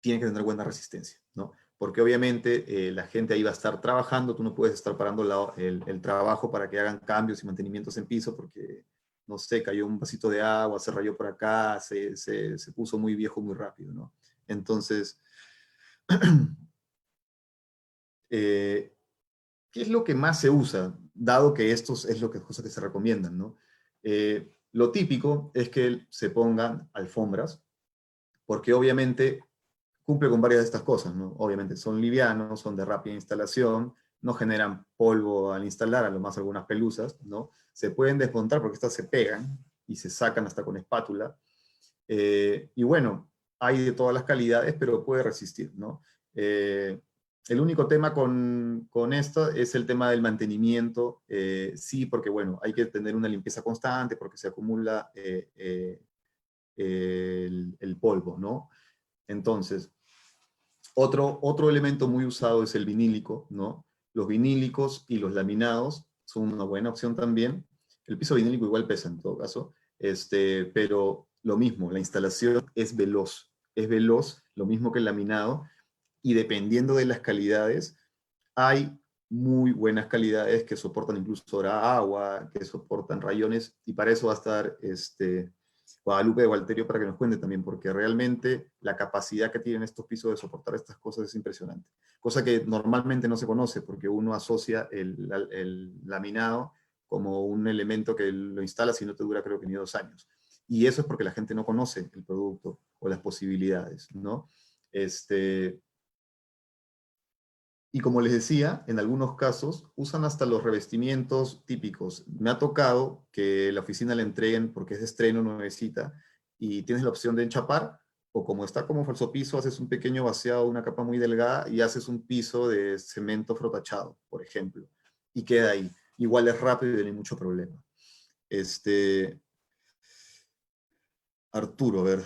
tiene que tener buena resistencia, ¿no? Porque obviamente la gente ahí va a estar trabajando, tú no puedes estar parando el trabajo para que hagan cambios y mantenimientos en piso porque, no sé, cayó un vasito de agua, se rayó por acá, se puso muy viejo muy rápido, ¿no? Entonces, ¿qué es lo que más se usa? Dado que esto es lo que, cosas que se recomiendan, ¿no? Lo típico es que se pongan alfombras, porque obviamente cumple con varias de estas cosas, ¿no? Obviamente son livianos, son de rápida instalación, no generan polvo al instalar, a lo más algunas pelusas, ¿no? Se pueden desmontar porque estas se pegan y se sacan hasta con espátula. Y bueno, hay de todas las calidades, pero puede resistir, ¿no? El único tema con esto es el tema del mantenimiento, sí, porque bueno, hay que tener una limpieza constante porque se acumula el polvo, ¿no? Entonces, otro elemento muy usado es el vinílico, ¿no? Los vinílicos y los laminados son una buena opción también. El piso vinílico igual pesa en todo caso, pero lo mismo, la instalación es veloz, lo mismo que el laminado, y dependiendo de las calidades, hay muy buenas calidades que soportan incluso ahora agua, que soportan rayones, y para eso va a estar Guadalupe de Walterio para que nos cuente también, porque realmente la capacidad que tienen estos pisos de soportar estas cosas es impresionante. Cosa que normalmente no se conoce, porque uno asocia el laminado como un elemento que lo instalas y no te dura creo que ni 2 años. Y eso es porque la gente no conoce el producto o las posibilidades, ¿no? Este, y como les decía, en algunos casos usan hasta los revestimientos típicos. Me ha tocado que la oficina le entreguen, porque es de estreno, nuevecita, y tienes la opción de enchapar, o como está como falso piso, haces un pequeño vaciado, una capa muy delgada, y haces un piso de cemento frotachado, por ejemplo, y queda ahí. igual es rápido y no hay mucho problema. Arturo, a ver.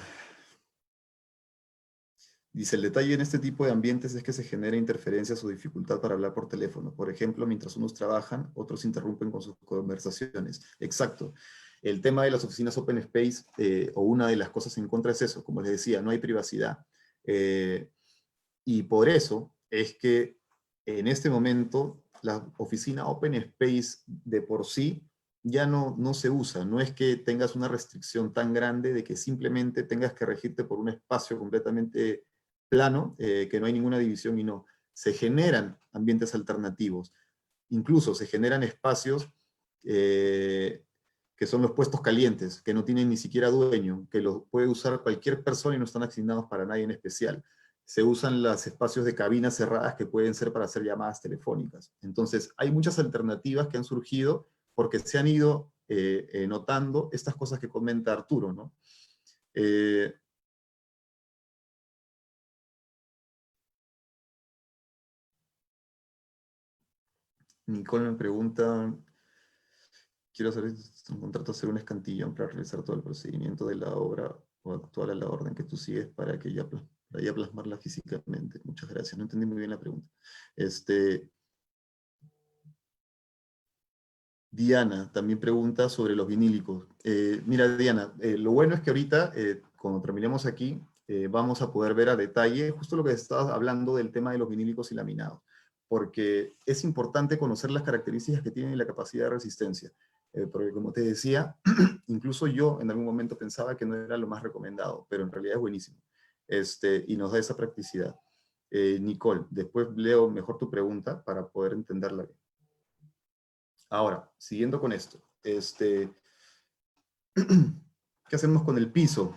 Dice, el detalle en este tipo de ambientes es que se genera interferencias o dificultad para hablar por teléfono. Por ejemplo, mientras unos trabajan, otros interrumpen con sus conversaciones. Exacto. El tema de las oficinas Open Space, o una de las cosas en contra es eso, como les decía, no hay privacidad. Y por eso es que en este momento la oficina Open Space de por sí ya no se usa. No es que tengas una restricción tan grande de que simplemente tengas que regirte por un espacio completamente plano, que no hay ninguna división y no. Se generan ambientes alternativos. Incluso se generan espacios que son los puestos calientes, que no tienen ni siquiera dueño, que los puede usar cualquier persona y no están asignados para nadie en especial. Se usan los espacios de cabinas cerradas que pueden ser para hacer llamadas telefónicas. Entonces, hay muchas alternativas que han surgido porque se han ido notando estas cosas que comenta Arturo, ¿no? Nicole me pregunta, quiero saber si un contrato hacer un escantillón para realizar todo el procedimiento de la obra o actual a la orden que tú sigues para que para ya plasmarla físicamente. Muchas gracias, no entendí muy bien la pregunta. Diana también pregunta sobre los vinílicos. Mira, Diana, lo bueno es que ahorita, cuando terminemos aquí, vamos a poder ver a detalle justo lo que estabas hablando del tema de los vinílicos y laminados, porque es importante conocer las características que tienen y la capacidad de resistencia. Porque como te decía, incluso yo en algún momento pensaba que no era lo más recomendado, pero en realidad es buenísimo. Y nos da esa practicidad. Nicole, después leo mejor tu pregunta para poder entenderla bien. Ahora, siguiendo con esto, ¿qué hacemos con el piso?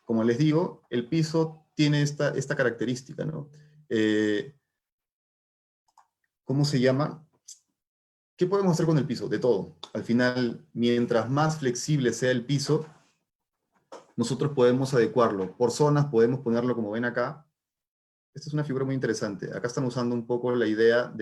Como les digo, el piso tiene esta característica, ¿no? ¿Cómo se llama? ¿Qué podemos hacer con el piso? De todo. Al final, mientras más flexible sea el piso, nosotros podemos adecuarlo. Por zonas podemos ponerlo como ven acá. Esta es una figura muy interesante. Acá están usando un poco la idea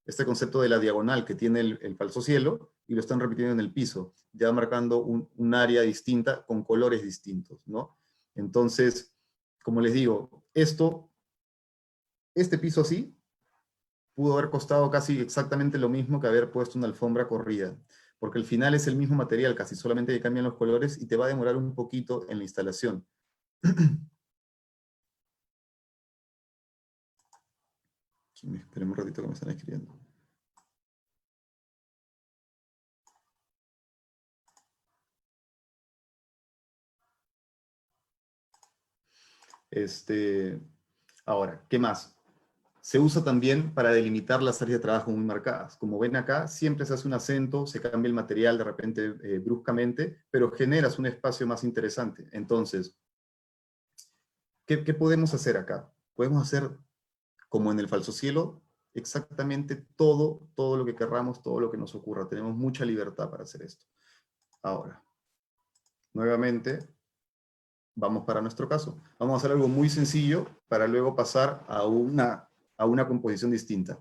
este concepto de la diagonal que tiene el falso cielo y lo están repitiendo en el piso, ya marcando un área distinta con colores distintos, ¿no? Entonces, como les digo, este piso así, pudo haber costado casi exactamente lo mismo que haber puesto una alfombra corrida, porque al final es el mismo material, casi solamente que cambian los colores y te va a demorar un poquito en la instalación. Esperen un ratito que me están escribiendo. Ahora, ¿qué más? Se usa también para delimitar las áreas de trabajo muy marcadas. Como ven acá, siempre se hace un acento, se cambia el material de repente bruscamente, pero generas un espacio más interesante. Entonces, ¿qué podemos hacer acá? Podemos hacer, como en el falso cielo, exactamente todo lo que querramos, todo lo que nos ocurra. Tenemos mucha libertad para hacer esto. Ahora, nuevamente, vamos para nuestro caso. Vamos a hacer algo muy sencillo para luego pasar a una composición distinta.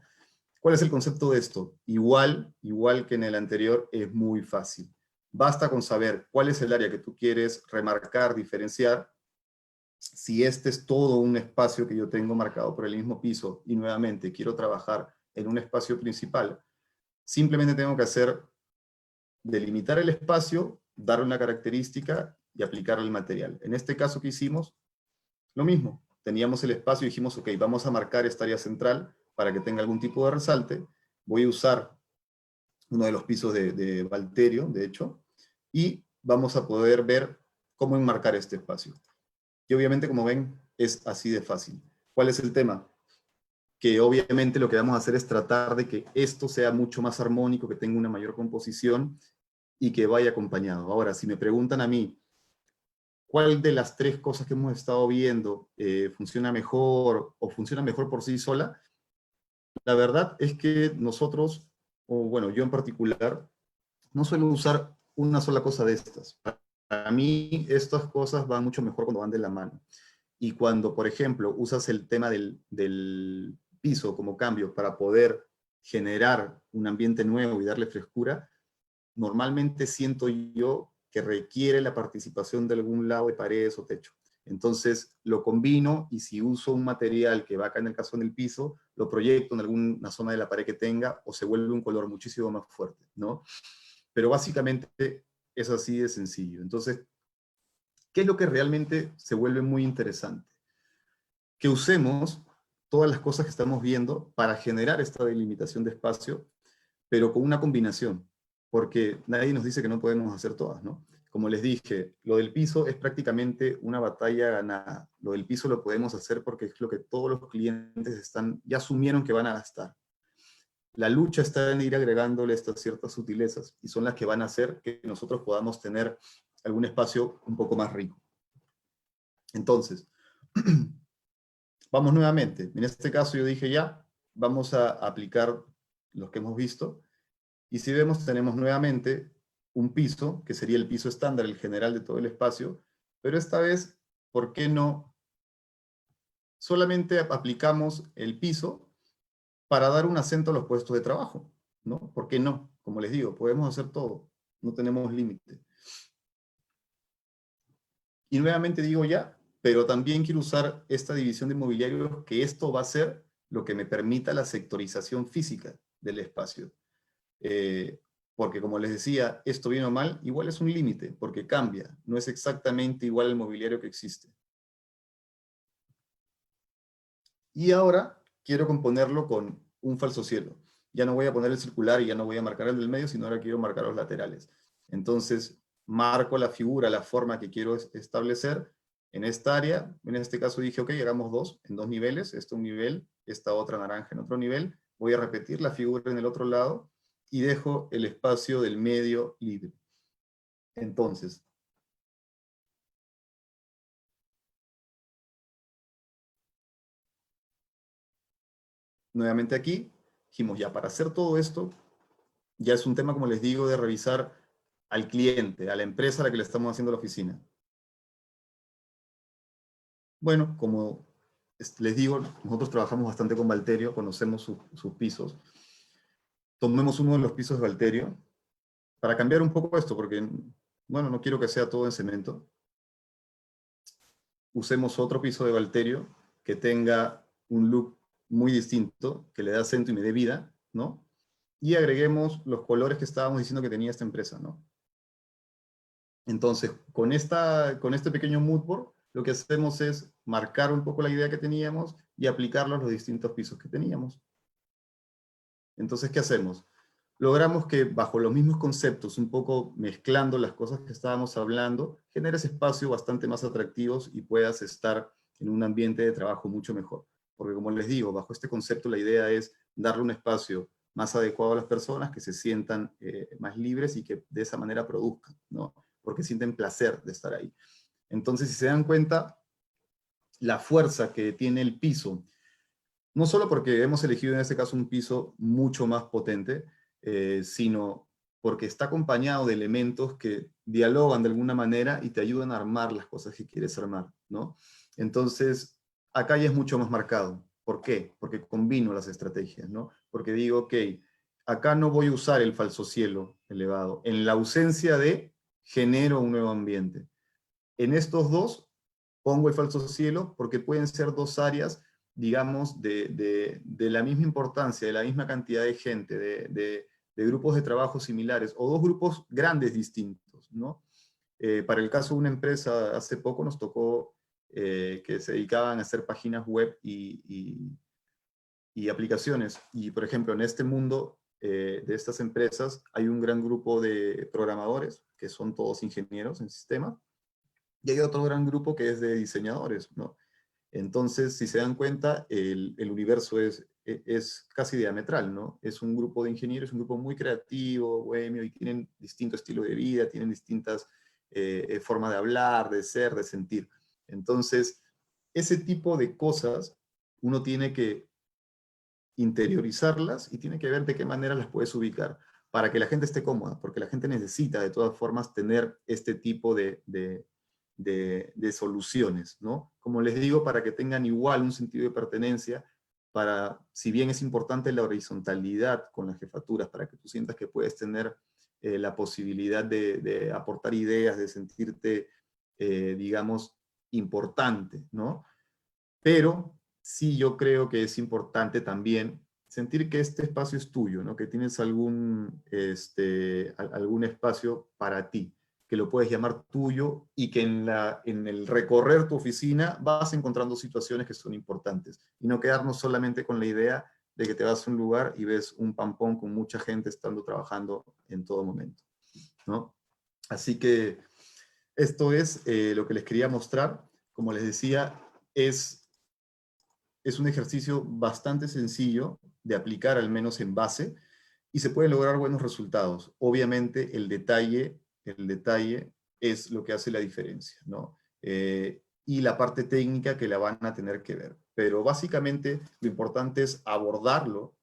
¿Cuál es el concepto de esto? Igual que en el anterior, es muy fácil. Basta con saber cuál es el área que tú quieres remarcar, diferenciar. Si este es todo un espacio que yo tengo marcado por el mismo piso y nuevamente quiero trabajar en un espacio principal, simplemente tengo que delimitar el espacio, darle una característica y aplicar el material. En este caso que hicimos, lo mismo. Teníamos el espacio y dijimos, ok, vamos a marcar esta área central para que tenga algún tipo de resalte. Voy a usar uno de los pisos de Valterio, de hecho, y vamos a poder ver cómo enmarcar este espacio. Y obviamente, como ven, es así de fácil. ¿Cuál es el tema? Que obviamente lo que vamos a hacer es tratar de que esto sea mucho más armónico, que tenga una mayor composición y que vaya acompañado. Ahora, si me preguntan a mí, ¿cuál de las tres cosas que hemos estado viendo funciona mejor o funciona mejor por sí sola? La verdad es que nosotros, o bueno, yo en particular, no suelo usar una sola cosa de estas. Para mí, estas cosas van mucho mejor cuando van de la mano. Y cuando, por ejemplo, usas el tema del piso como cambio para poder generar un ambiente nuevo y darle frescura, normalmente siento yo que requiere la participación de algún lado de paredes o techo. Entonces lo combino, y si uso un material que va acá en el caso en el piso, lo proyecto en alguna zona de la pared que tenga, o se vuelve un color muchísimo más fuerte, ¿no? Pero básicamente es así de sencillo. Entonces, ¿qué es lo que realmente se vuelve muy interesante? Que usemos todas las cosas que estamos viendo para generar esta delimitación de espacio, pero con una combinación, porque nadie nos dice que no podemos hacer todas, ¿no? Como les dije, lo del piso es prácticamente una batalla ganada. Lo del piso lo podemos hacer porque es lo que todos los clientes ya asumieron que van a gastar. La lucha está en ir agregándole estas ciertas sutilezas, y son las que van a hacer que nosotros podamos tener algún espacio un poco más rico. Entonces, vamos nuevamente. En este caso yo dije ya, vamos a aplicar los que hemos visto, y si vemos tenemos nuevamente un piso, que sería el piso estándar, el general de todo el espacio, pero esta vez, ¿por qué no? Solamente aplicamos el piso para dar un acento a los puestos de trabajo, ¿no? ¿Por qué no? Como les digo, podemos hacer todo, no tenemos límite. Y nuevamente digo ya, pero también quiero usar esta división de mobiliario, que esto va a ser lo que me permita la sectorización física del espacio. Porque como les decía, esto bien o mal, igual es un límite, porque cambia, no es exactamente igual el mobiliario que existe. Y ahora quiero componerlo con un falso cielo. Ya no voy a poner el circular y ya no voy a marcar el del medio, sino ahora quiero marcar los laterales. Entonces, marco la figura, la forma que quiero establecer en esta área. En este caso dije, ok, hagamos dos, en dos niveles, un nivel, esta otra naranja en otro nivel. Voy a repetir la figura en el otro lado y dejo el espacio del medio libre. Entonces, nuevamente aquí, dijimos ya, para hacer todo esto, ya es un tema, como les digo, de revisar al cliente, a la empresa a la que le estamos haciendo la oficina. Bueno, como les digo, nosotros trabajamos bastante con Valterio, conocemos sus pisos. Tomemos uno de los pisos de Valterio para cambiar un poco esto, porque, bueno, no quiero que sea todo en cemento. Usemos otro piso de Valterio que tenga un look muy distinto, que le dé acento y me dé vida, ¿no? Y agreguemos los colores que estábamos diciendo que tenía esta empresa, ¿no? Entonces, con este pequeño mood board, lo que hacemos es marcar un poco la idea que teníamos y aplicarlo a los distintos pisos que teníamos. Entonces, ¿qué hacemos? Logramos que bajo los mismos conceptos, un poco mezclando las cosas que estábamos hablando, generes espacios bastante más atractivos y puedas estar en un ambiente de trabajo mucho mejor. Porque como les digo, bajo este concepto la idea es darle un espacio más adecuado a las personas, que se sientan más libres y que de esa manera produzcan, ¿no? Porque sienten placer de estar ahí. Entonces, si se dan cuenta, la fuerza que tiene el piso, no solo porque hemos elegido en este caso un piso mucho más potente, sino porque está acompañado de elementos que dialogan de alguna manera y te ayudan a armar las cosas que quieres armar, ¿no? Entonces, acá ya es mucho más marcado. ¿Por qué? Porque combino las estrategias, ¿no? Porque digo, ok, acá no voy a usar el falso cielo elevado. En la ausencia de, genero un nuevo ambiente. En estos dos, pongo el falso cielo porque pueden ser dos áreas, digamos, de la misma importancia, de la misma cantidad de gente, de grupos de trabajo similares, o dos grupos grandes distintos, ¿no? Para el caso de una empresa, hace poco nos tocó que se dedicaban a hacer páginas web y aplicaciones. Y, por ejemplo, en este mundo de estas empresas hay un gran grupo de programadores, que son todos ingenieros en sistemas, y hay otro gran grupo que es de diseñadores, ¿no? Entonces, si se dan cuenta, el universo es casi diametral, ¿no? Es un grupo de ingenieros, un grupo muy creativo, bohemio, y tienen distinto estilo de vida, tienen distintas formas de hablar, de ser, de sentir. Entonces, ese tipo de cosas uno tiene que interiorizarlas y tiene que ver de qué manera las puedes ubicar para que la gente esté cómoda, porque la gente necesita de todas formas tener este tipo de soluciones, ¿no? Como les digo, para que tengan igual un sentido de pertenencia, si bien es importante la horizontalidad con las jefaturas, para que tú sientas que puedes tener la posibilidad de aportar ideas, de sentirte, digamos, importante, ¿no? Pero sí yo creo que es importante también sentir que este espacio es tuyo, ¿no? Que tienes algún espacio para ti, que lo puedes llamar tuyo y que en el recorrer tu oficina vas encontrando situaciones que son importantes y no quedarnos solamente con la idea de que te vas a un lugar y ves un pampón con mucha gente estando trabajando en todo momento, ¿no? Así que esto es lo que les quería mostrar. Como les decía, es un ejercicio bastante sencillo de aplicar, al menos en base, y se pueden lograr buenos resultados. Obviamente el detalle es lo que hace la diferencia, ¿no? Y la parte técnica que la van a tener que ver. Pero básicamente lo importante es abordarlo,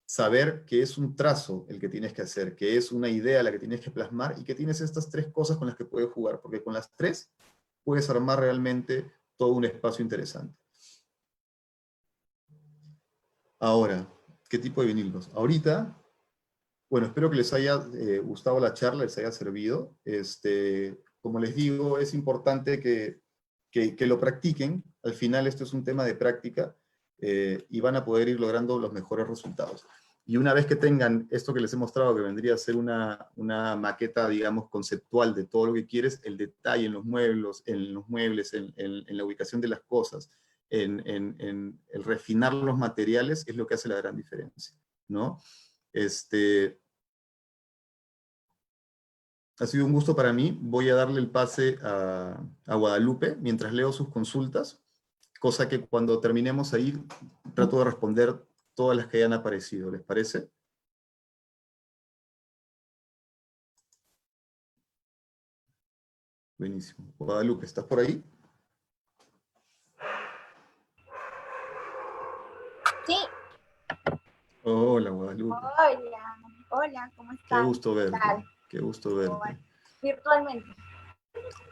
saber que es un trazo el que tienes que hacer, que es una idea la que tienes que plasmar y que tienes estas tres cosas con las que puedes jugar, porque con las tres puedes armar realmente todo un espacio interesante. Ahora, ¿qué tipo de vinilos? Ahorita, bueno, espero que les haya gustado la charla, les haya servido. Como les digo, es importante que lo practiquen. Al final esto es un tema de práctica y van a poder ir logrando los mejores resultados. Y una vez que tengan esto que les he mostrado, que vendría a ser una maqueta, digamos, conceptual de todo lo que quieres, el detalle en los muebles, en la ubicación de las cosas, en el refinar los materiales, es lo que hace la gran diferencia, ¿no? Ha sido un gusto para mí. Voy a darle el pase a Guadalupe mientras leo sus consultas, cosa que cuando terminemos ahí trato de responder todas las que hayan aparecido. ¿Les parece? Buenísimo. Guadalupe, ¿estás por ahí? Sí. Hola, Guadalupe. Hola, hola, ¿cómo Qué están? gusto ¿Qué verte. tal? Qué gusto ¿Cómo verte. van? Virtualmente.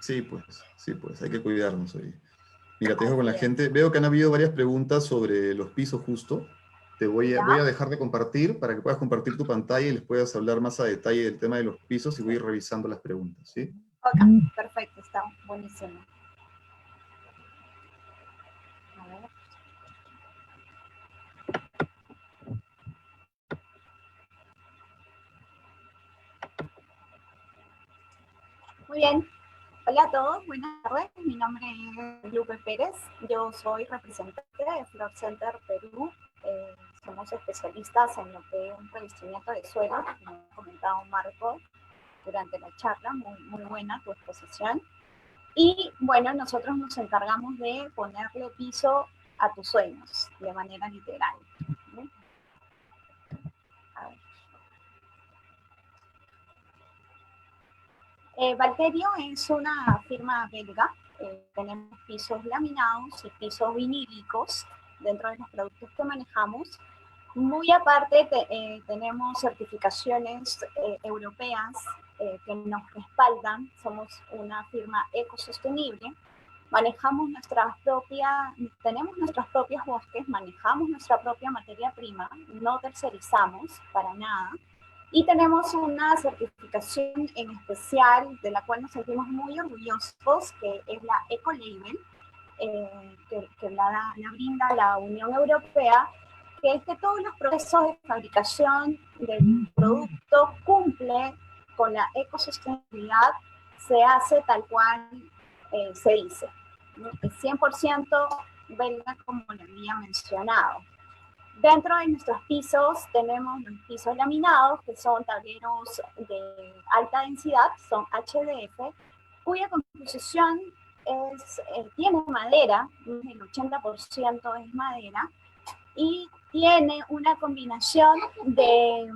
Sí, pues, hay que cuidarnos hoy. Mira, te dejo con Así la es. gente. Veo que han habido varias preguntas sobre los pisos justo. Voy ¿Ya? a dejar de compartir para que puedas compartir tu pantalla y les puedas hablar más a detalle del tema de los pisos y voy a ir revisando las preguntas, ¿sí? Ok, perfecto, está buenísimo. A ver. Muy bien. Hola a todos, buenas tardes. Mi nombre es Lupe Pérez. Yo soy representante de Flor Center Perú. Somos especialistas en lo que es un revestimiento de suelo, como ha comentado Marco durante la charla. Muy, muy buena tu exposición. Y bueno, nosotros nos encargamos de ponerle piso a tus sueños de manera literal. ¿Sí? Valterio es una firma belga. Tenemos pisos laminados y pisos vinílicos dentro de los productos que manejamos. Muy aparte, tenemos certificaciones europeas que nos respaldan. Somos una firma ecosostenible. Manejamos tenemos nuestros propios bosques, manejamos nuestra propia materia prima, no tercerizamos para nada. Y tenemos una certificación en especial de la cual nos sentimos muy orgullosos, que es la Ecolabel, que la brinda la Unión Europea, que es que todos los procesos de fabricación del producto cumple con la ecosostenibilidad, se hace tal cual se dice. Es 100% belga, como le había mencionado. Dentro de nuestros pisos tenemos los pisos laminados, que son tableros de alta densidad, son HDF, cuya composición tiene madera, el 80% es madera, y tiene una combinación de...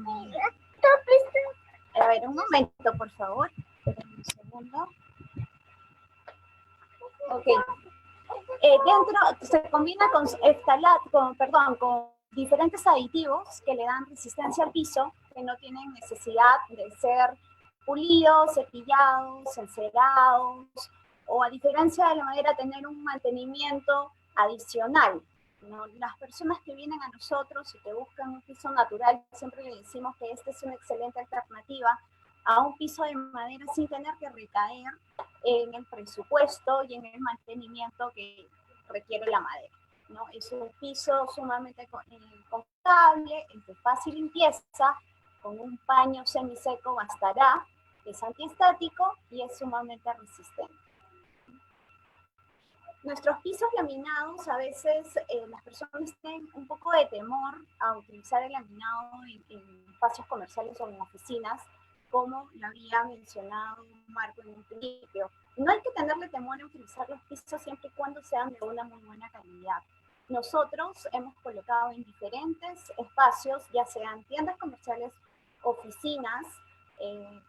A ver, un momento, por favor. Esperen un segundo. Ok. Dentro se combina con diferentes aditivos que le dan resistencia al piso, que no tienen necesidad de ser pulidos, cepillados, encerados, o a diferencia de la madera, tener un mantenimiento adicional. ¿no? Las personas que vienen a nosotros y que buscan un piso natural, siempre le decimos que esta es una excelente alternativa a un piso de madera sin tener que recaer en el presupuesto y en el mantenimiento que requiere la madera, ¿no? Es un piso sumamente confortable, es de fácil limpieza, con un paño semiseco bastará, es antiestático y es sumamente resistente. Nuestros pisos laminados, a veces las personas tienen un poco de temor a utilizar el laminado en espacios comerciales o en oficinas, como lo había mencionado Marco en un principio. No hay que tenerle temor a utilizar los pisos siempre y cuando sean de una muy buena calidad. Nosotros hemos colocado en diferentes espacios, ya sean tiendas comerciales, oficinas,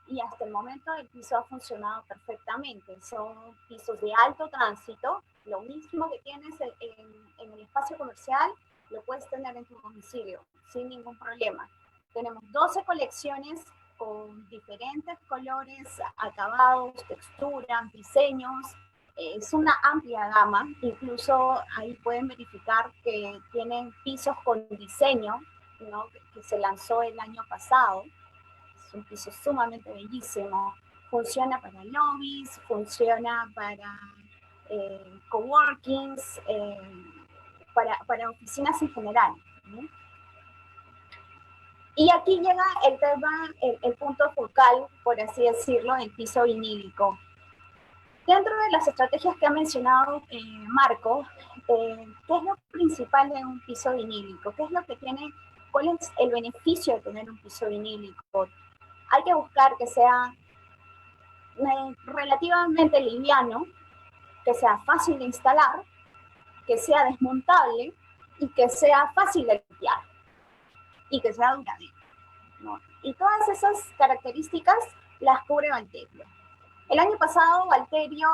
y hasta el momento el piso ha funcionado perfectamente. Son pisos de alto tránsito. Lo mismo que tienes en el espacio comercial, lo puedes tener en tu domicilio sin ningún problema. Tenemos 12 colecciones con diferentes colores, acabados, texturas, diseños. Es una amplia gama. Incluso ahí pueden verificar que tienen pisos con diseño, ¿no? Que se lanzó el año pasado. Es un piso sumamente bellísimo. Funciona para lobbies, funciona para coworkings, para oficinas en general, ¿no? Y aquí llega el tema, el punto focal, por así decirlo, del piso vinílico. Dentro de las estrategias que ha mencionado Marco, ¿qué es lo principal de un piso vinílico? ¿Qué es lo que tiene, cuál es el beneficio de tener un piso vinílico? Hay que buscar que sea relativamente liviano, que sea fácil de instalar, que sea desmontable y que sea fácil de limpiar y que sea duradero, ¿no? Y todas esas características las cubre Valterio. El año pasado Valterio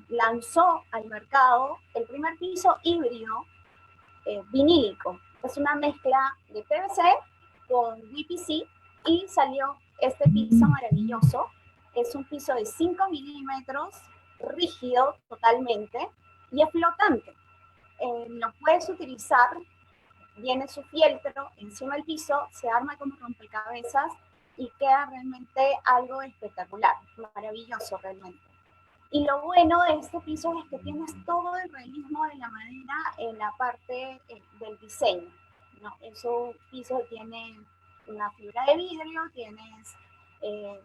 lanzó al mercado el primer piso híbrido vinílico. Es una mezcla de PVC con VPC y salió este piso maravilloso. Es un piso de 5 milímetros, rígido totalmente y es flotante. Lo puedes utilizar, viene su fieltro encima del piso, se arma como rompecabezas y queda realmente algo espectacular, maravilloso realmente. Y lo bueno de este piso es que tienes todo el realismo de la madera en la parte del diseño, ¿no? Eso piso tiene una fibra de vidrio, tienes eh,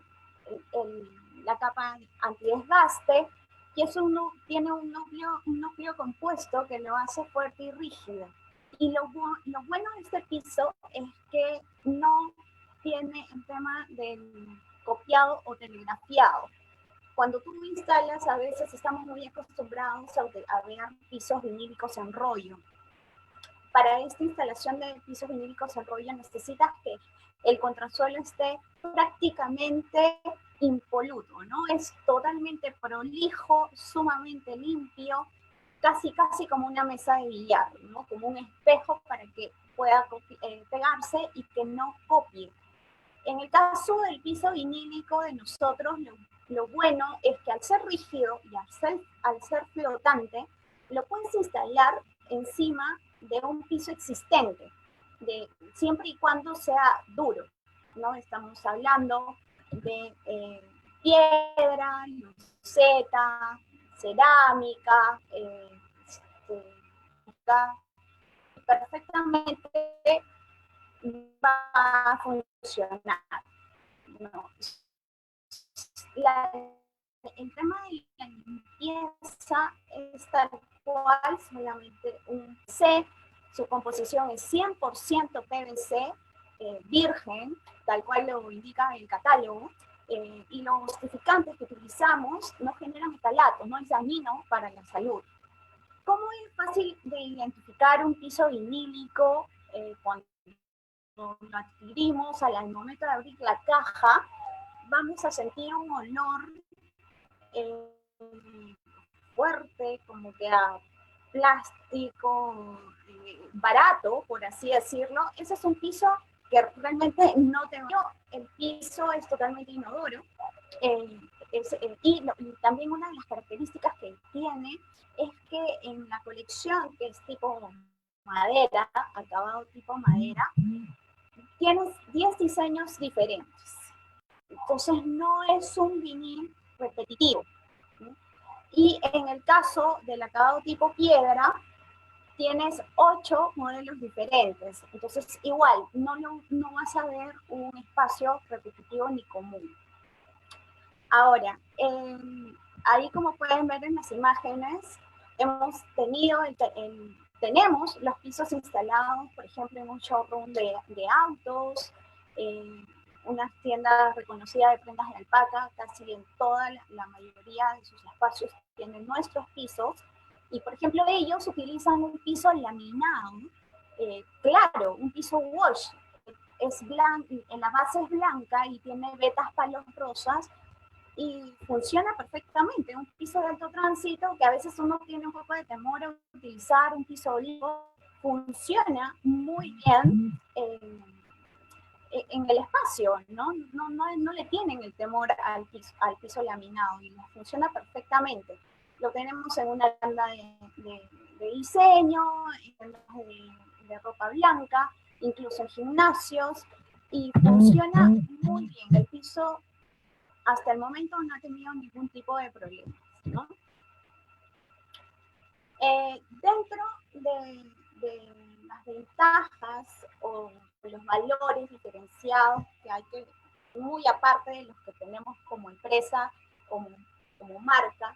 la capa antidesgaste, y eso tiene un núcleo compuesto que lo hace fuerte y rígido. Y lo bueno de este piso es que no tiene el tema del copiado o telegrafiado. Cuando tú instalas, a veces estamos muy acostumbrados a ver pisos vinílicos en rollo. Para esta instalación de pisos vinílicos en rollo necesitas que el contrasuelo esté prácticamente impoluto, ¿no? Es totalmente prolijo, sumamente limpio, casi como una mesa de billar, ¿no? Como un espejo para que pueda pegarse y que no copie. En el caso del piso vinílico de nosotros, lo bueno es que al ser rígido y al ser flotante, lo puedes instalar encima de un piso existente, siempre y cuando sea duro, ¿no? Estamos hablando de piedra, luceta, cerámica, perfectamente va a funcionar. No. El tema de la limpieza es tal cual, solamente un C, su composición es 100% PVC, virgen, tal cual lo indica el catálogo, y los justificantes que utilizamos no generan metalatos, no es dañino para la salud. ¿Cómo es fácil de identificar un piso vinílico cuando lo adquirimos? Al momento de abrir la caja, vamos a sentir un olor fuerte, como que a plástico barato, por así decirlo. Ese es un piso que realmente no te... El piso es totalmente inodoro. Y también una de las características que tiene es que en la colección, que es tipo madera, acabado tipo madera, tienes 10 diseños diferentes. Entonces no es un vinil repetitivo. ¿Sí? Y en el caso del acabado tipo piedra, tienes 8 modelos diferentes. Entonces igual, no vas a ver un espacio repetitivo ni común. Ahora, ahí como pueden ver en las imágenes, tenemos los pisos instalados, por ejemplo, en un showroom de autos, una tienda reconocida de prendas de alpaca, casi en toda la mayoría de sus espacios tienen nuestros pisos, y por ejemplo ellos utilizan un piso laminado, claro, un piso wash, es blanco, en la base es blanca y tiene vetas palos rosas, y funciona perfectamente. Un piso de alto tránsito, que a veces uno tiene un poco de temor a utilizar un piso olivo, funciona muy bien en el espacio, no le tienen el temor al piso laminado y funciona perfectamente. Lo tenemos en una tienda de diseño, en tiendas de ropa blanca, incluso en gimnasios, y funciona muy bien. El piso hasta el momento no ha tenido ningún tipo de problemas, ¿no? Dentro de las ventajas o los valores diferenciados que hay que, muy aparte de los que tenemos como empresa, como marca,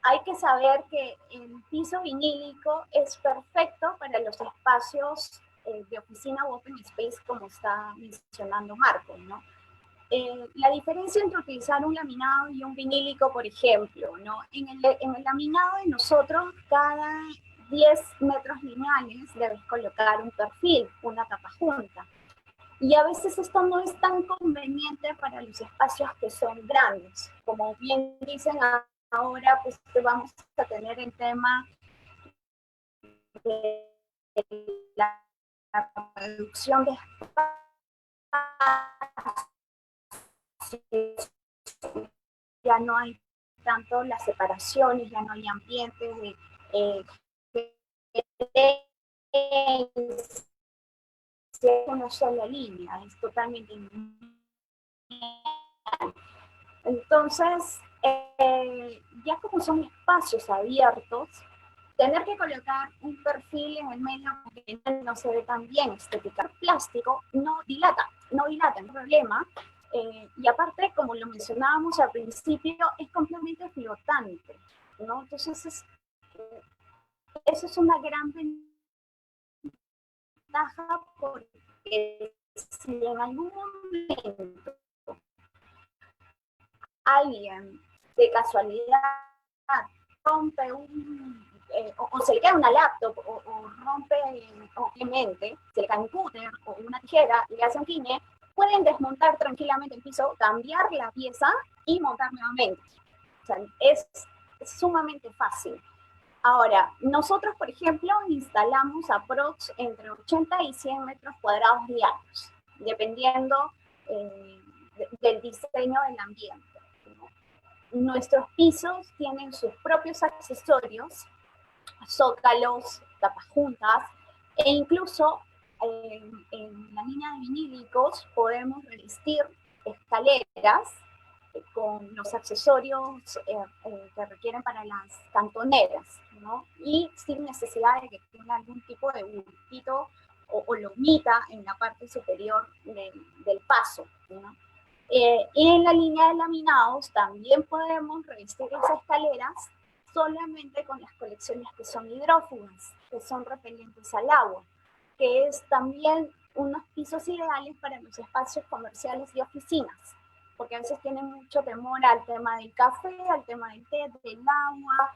hay que saber que el piso vinílico es perfecto para los espacios de oficina o open space, como está mencionando Marco, ¿no? La diferencia entre utilizar un laminado y un vinílico, por ejemplo, ¿no? En el laminado de nosotros, cada 10 metros lineales debes colocar un perfil, una tapa junta. Y a veces esto no es tan conveniente para los espacios que son grandes. Como bien dicen ahora, pues vamos a tener el tema de la reducción de espacios, ya no hay tanto las separaciones, ya no hay ambientes de una sola línea, es totalmente entonces, ya como son espacios abiertos, tener que colocar un perfil en el medio porque no se ve tan bien estética. Plástico no dilata, no hay problema. Y aparte, como lo mencionábamos al principio, es completamente flotante, ¿no? Entonces, eso es una gran ventaja porque si en algún momento alguien de casualidad rompe o se le cae una laptop o rompe obviamente, se le cae un cúter o una tijera y le hace un guiñe, pueden desmontar tranquilamente el piso, cambiar la pieza y montar nuevamente. O sea, es sumamente fácil. Ahora, nosotros, por ejemplo, instalamos aprox entre 80 y 100 metros cuadrados diarios, dependiendo del diseño del ambiente. Nuestros pisos tienen sus propios accesorios, zócalos, tapas juntas, e incluso en la línea de vinílicos podemos revestir escaleras con los accesorios que requieren para las cantoneras, ¿no? Y sin necesidad de que tenga algún tipo de bultito o lomita en la parte superior del paso, ¿no? Y en la línea de laminados también podemos revestir las escaleras solamente con las colecciones que son hidrófugas, que son repelentes al agua, que es también unos pisos ideales para los espacios comerciales y oficinas, porque a veces tienen mucho temor al tema del café, al tema del té, del agua,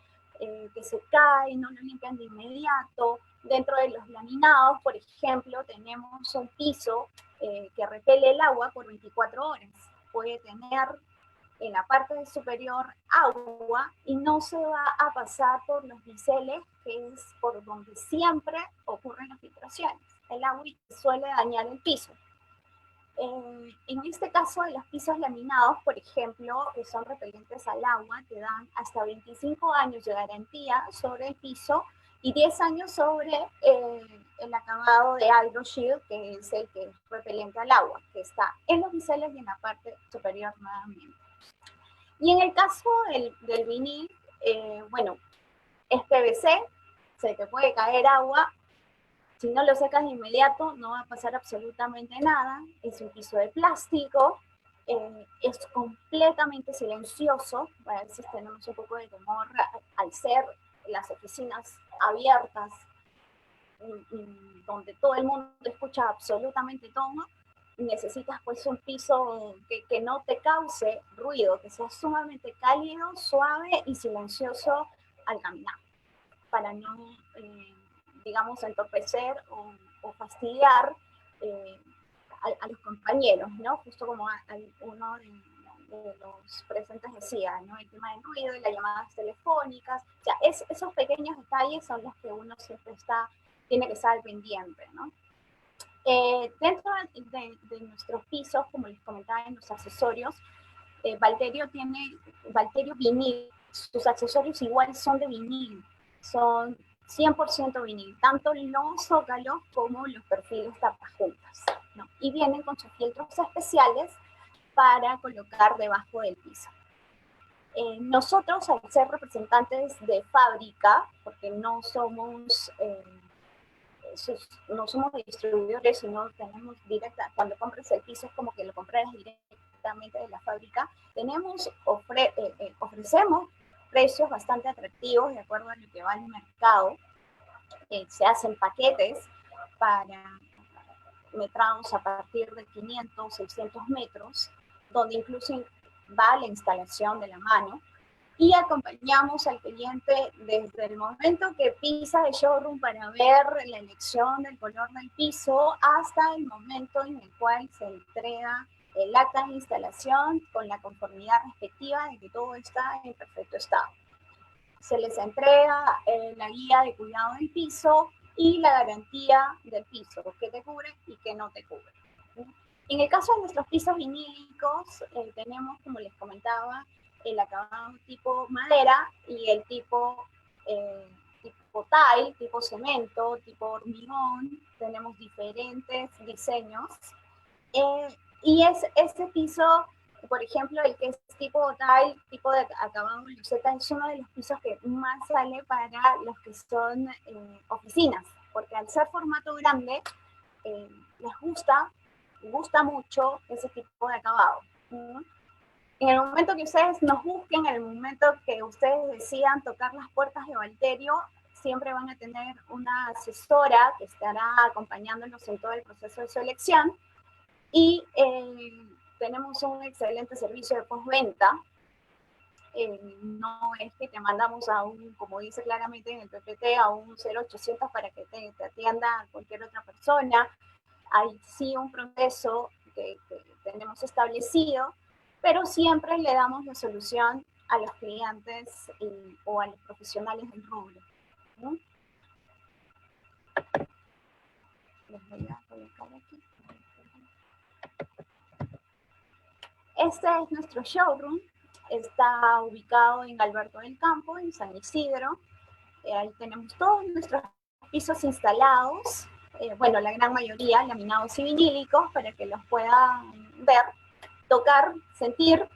que se cae, no lo limpian de inmediato. Dentro de los laminados, por ejemplo, tenemos un piso que repele el agua por 24 horas. Puede tener en la parte superior agua y no se va a pasar por los biseles, que es por donde siempre ocurren las filtraciones. El agua suele dañar el piso. En este caso de los pisos laminados, por ejemplo, que son repelentes al agua, te dan hasta 25 años de garantía sobre el piso y 10 años sobre el acabado de HydroShield, que es el que es repelente al agua, que está en los biseles y en la parte superior nuevamente. Y en el caso del vinil, bueno, es PVC, se te puede caer agua, si no lo secas de inmediato no va a pasar absolutamente nada, es un piso de plástico, es completamente silencioso, a veces tenemos un poco de temor al ser las oficinas abiertas, donde todo el mundo escucha absolutamente todo, necesitas pues un piso que no te cause ruido, que sea sumamente cálido, suave y silencioso al caminar, para no, digamos, entorpecer o fastidiar a los compañeros, ¿no? Justo como uno de los presentes decía, ¿no? El tema del ruido y las llamadas telefónicas, o sea, esos pequeños detalles son los que uno siempre tiene que estar al pendiente, ¿no? Dentro de nuestros pisos, como les comentaba en los accesorios, Valterio vinil, sus accesorios igual son de vinil, son 100% vinil, tanto los zócalos como los perfiles tapajuntas, ¿no? Y vienen con sus filtros especiales para colocar debajo del piso. Nosotros, al ser representantes de fábrica, porque no somos distribuidores, sino tenemos cuando compras el piso es como que lo compras directamente de la fábrica, ofrecemos precios bastante atractivos de acuerdo a lo que va al mercado. Se hacen paquetes para metrados a partir de 500, 600 metros, donde incluso va la instalación de la mano, y acompañamos al cliente desde el momento que pisa el showroom para ver la elección del color del piso hasta el momento en el cual se entrega el acta de instalación con la conformidad respectiva de que todo está en perfecto estado. Se les entrega la guía de cuidado del piso y la garantía del piso, que te cubre y que no te cubre. En el caso de nuestros pisos vinílicos, tenemos, como les comentaba, el acabado tipo madera y el tipo tile, tipo cemento, tipo hormigón. Tenemos diferentes diseños. Y este piso, por ejemplo, el que es tipo tile, tipo de acabado luceta, es uno de los pisos que más sale para los que son oficinas, porque al ser formato grande, les gusta mucho ese tipo de acabado. En el momento que ustedes nos busquen, en el momento que ustedes decidan tocar las puertas de Valterio, siempre van a tener una asesora que estará acompañándonos en todo el proceso de selección, y tenemos un excelente servicio de postventa. No es que te mandamos como dice claramente en el PPT, a un 0800 para que te atienda cualquier otra persona. Hay sí un proceso que tenemos establecido, pero siempre le damos la solución a los clientes o a los profesionales del rubro, ¿no? Les voy a colocar aquí. Este es nuestro showroom. Está ubicado en Alberto del Campo, en San Isidro. Ahí tenemos todos nuestros pisos instalados. Bueno, la gran mayoría laminados y vinílicos para que los puedan ver, tocar, sentir.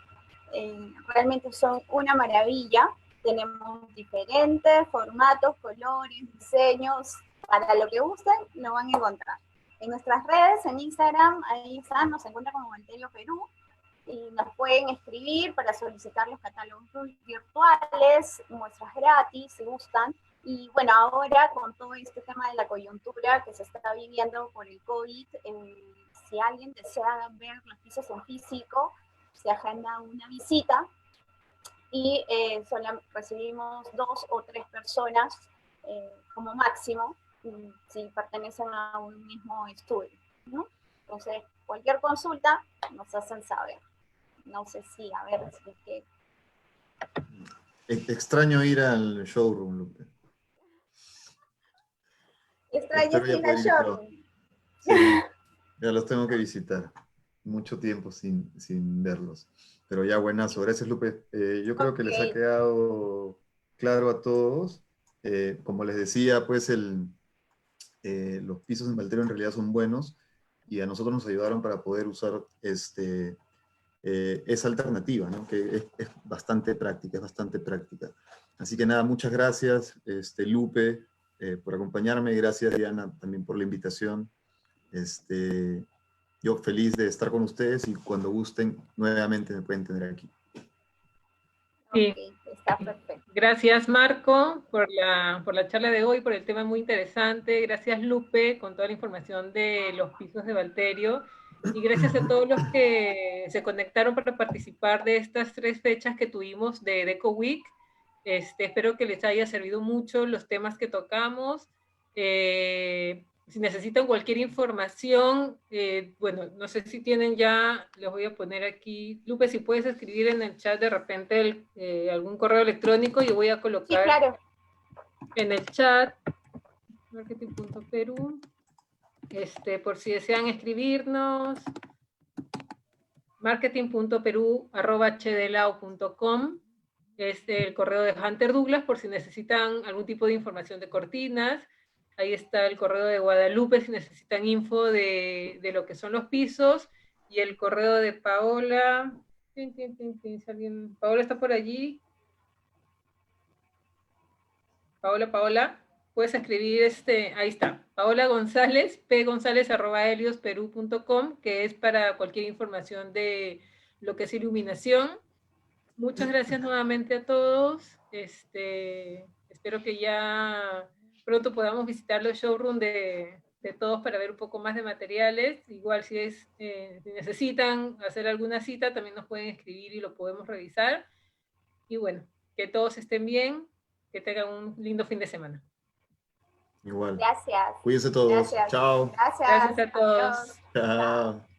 Realmente son una maravilla. Tenemos diferentes formatos, colores, diseños. Para lo que gusten, lo van a encontrar. En nuestras redes, en Instagram, ahí están, nos encuentran como Valterio Perú, y nos pueden escribir para solicitar los catálogos virtuales, muestras gratis, si gustan. Y bueno, ahora con todo este tema de la coyuntura que se está viviendo por el COVID, si alguien desea ver los pisos en físico, se agenda una visita y recibimos 2 o 3 personas como máximo si pertenecen a un mismo estudio, ¿no? Entonces, cualquier consulta nos hacen saber. No sé si, a ver, si es que... Extraño ir al showroom, Lupe. Extraño Espero ya ir al poder ir pronto. showroom. Sí, ya los tengo que visitar. Mucho tiempo sin verlos. Pero ya buenazo. Gracias, Lupe. Yo creo que les ha Ok. quedado claro a todos. Como les decía, pues los pisos en Valterio en realidad son buenos y a nosotros nos ayudaron para poder usar esa alternativa, ¿no? Que es bastante práctica, es bastante práctica. Así que nada, muchas gracias, Lupe, por acompañarme, gracias Diana también por la invitación. Yo feliz de estar con ustedes y cuando gusten nuevamente me pueden tener aquí. Sí. Ok, está perfecto. Gracias Marco por la charla de hoy, por el tema muy interesante. Gracias Lupe con toda la información de los pisos de Valterio. Y gracias a todos los que se conectaron para participar de estas 3 fechas que tuvimos de Deco Week. Espero que les haya servido mucho los temas que tocamos. Si necesitan cualquier información, bueno, no sé si tienen ya, les voy a poner aquí. Lupe, si puedes escribir en el chat de repente algún correo electrónico, yo voy a colocar, sí, claro, en el chat, marketing.peru, por si desean escribirnos, marketing.peru@hdelao.com, es el correo de Hunter Douglas, por si necesitan algún tipo de información de cortinas. Ahí está el correo de Guadalupe si necesitan info de lo que son los pisos, y el correo de Paola. Paola está por allí. Paola, puedes escribir ahí está, Paola González, pgonzalez@heliosperu.com, que es para cualquier información de lo que es iluminación. Muchas gracias nuevamente a todos. Espero que ya pronto podamos visitar los showrooms de todos para ver un poco más de materiales. Igual si necesitan hacer alguna cita, también nos pueden escribir y lo podemos revisar. Y bueno, que todos estén bien, que tengan un lindo fin de semana. Igual. gracias. Cuídense todos. Gracias. Chao. Gracias. Gracias a todos. Adiós. Chao.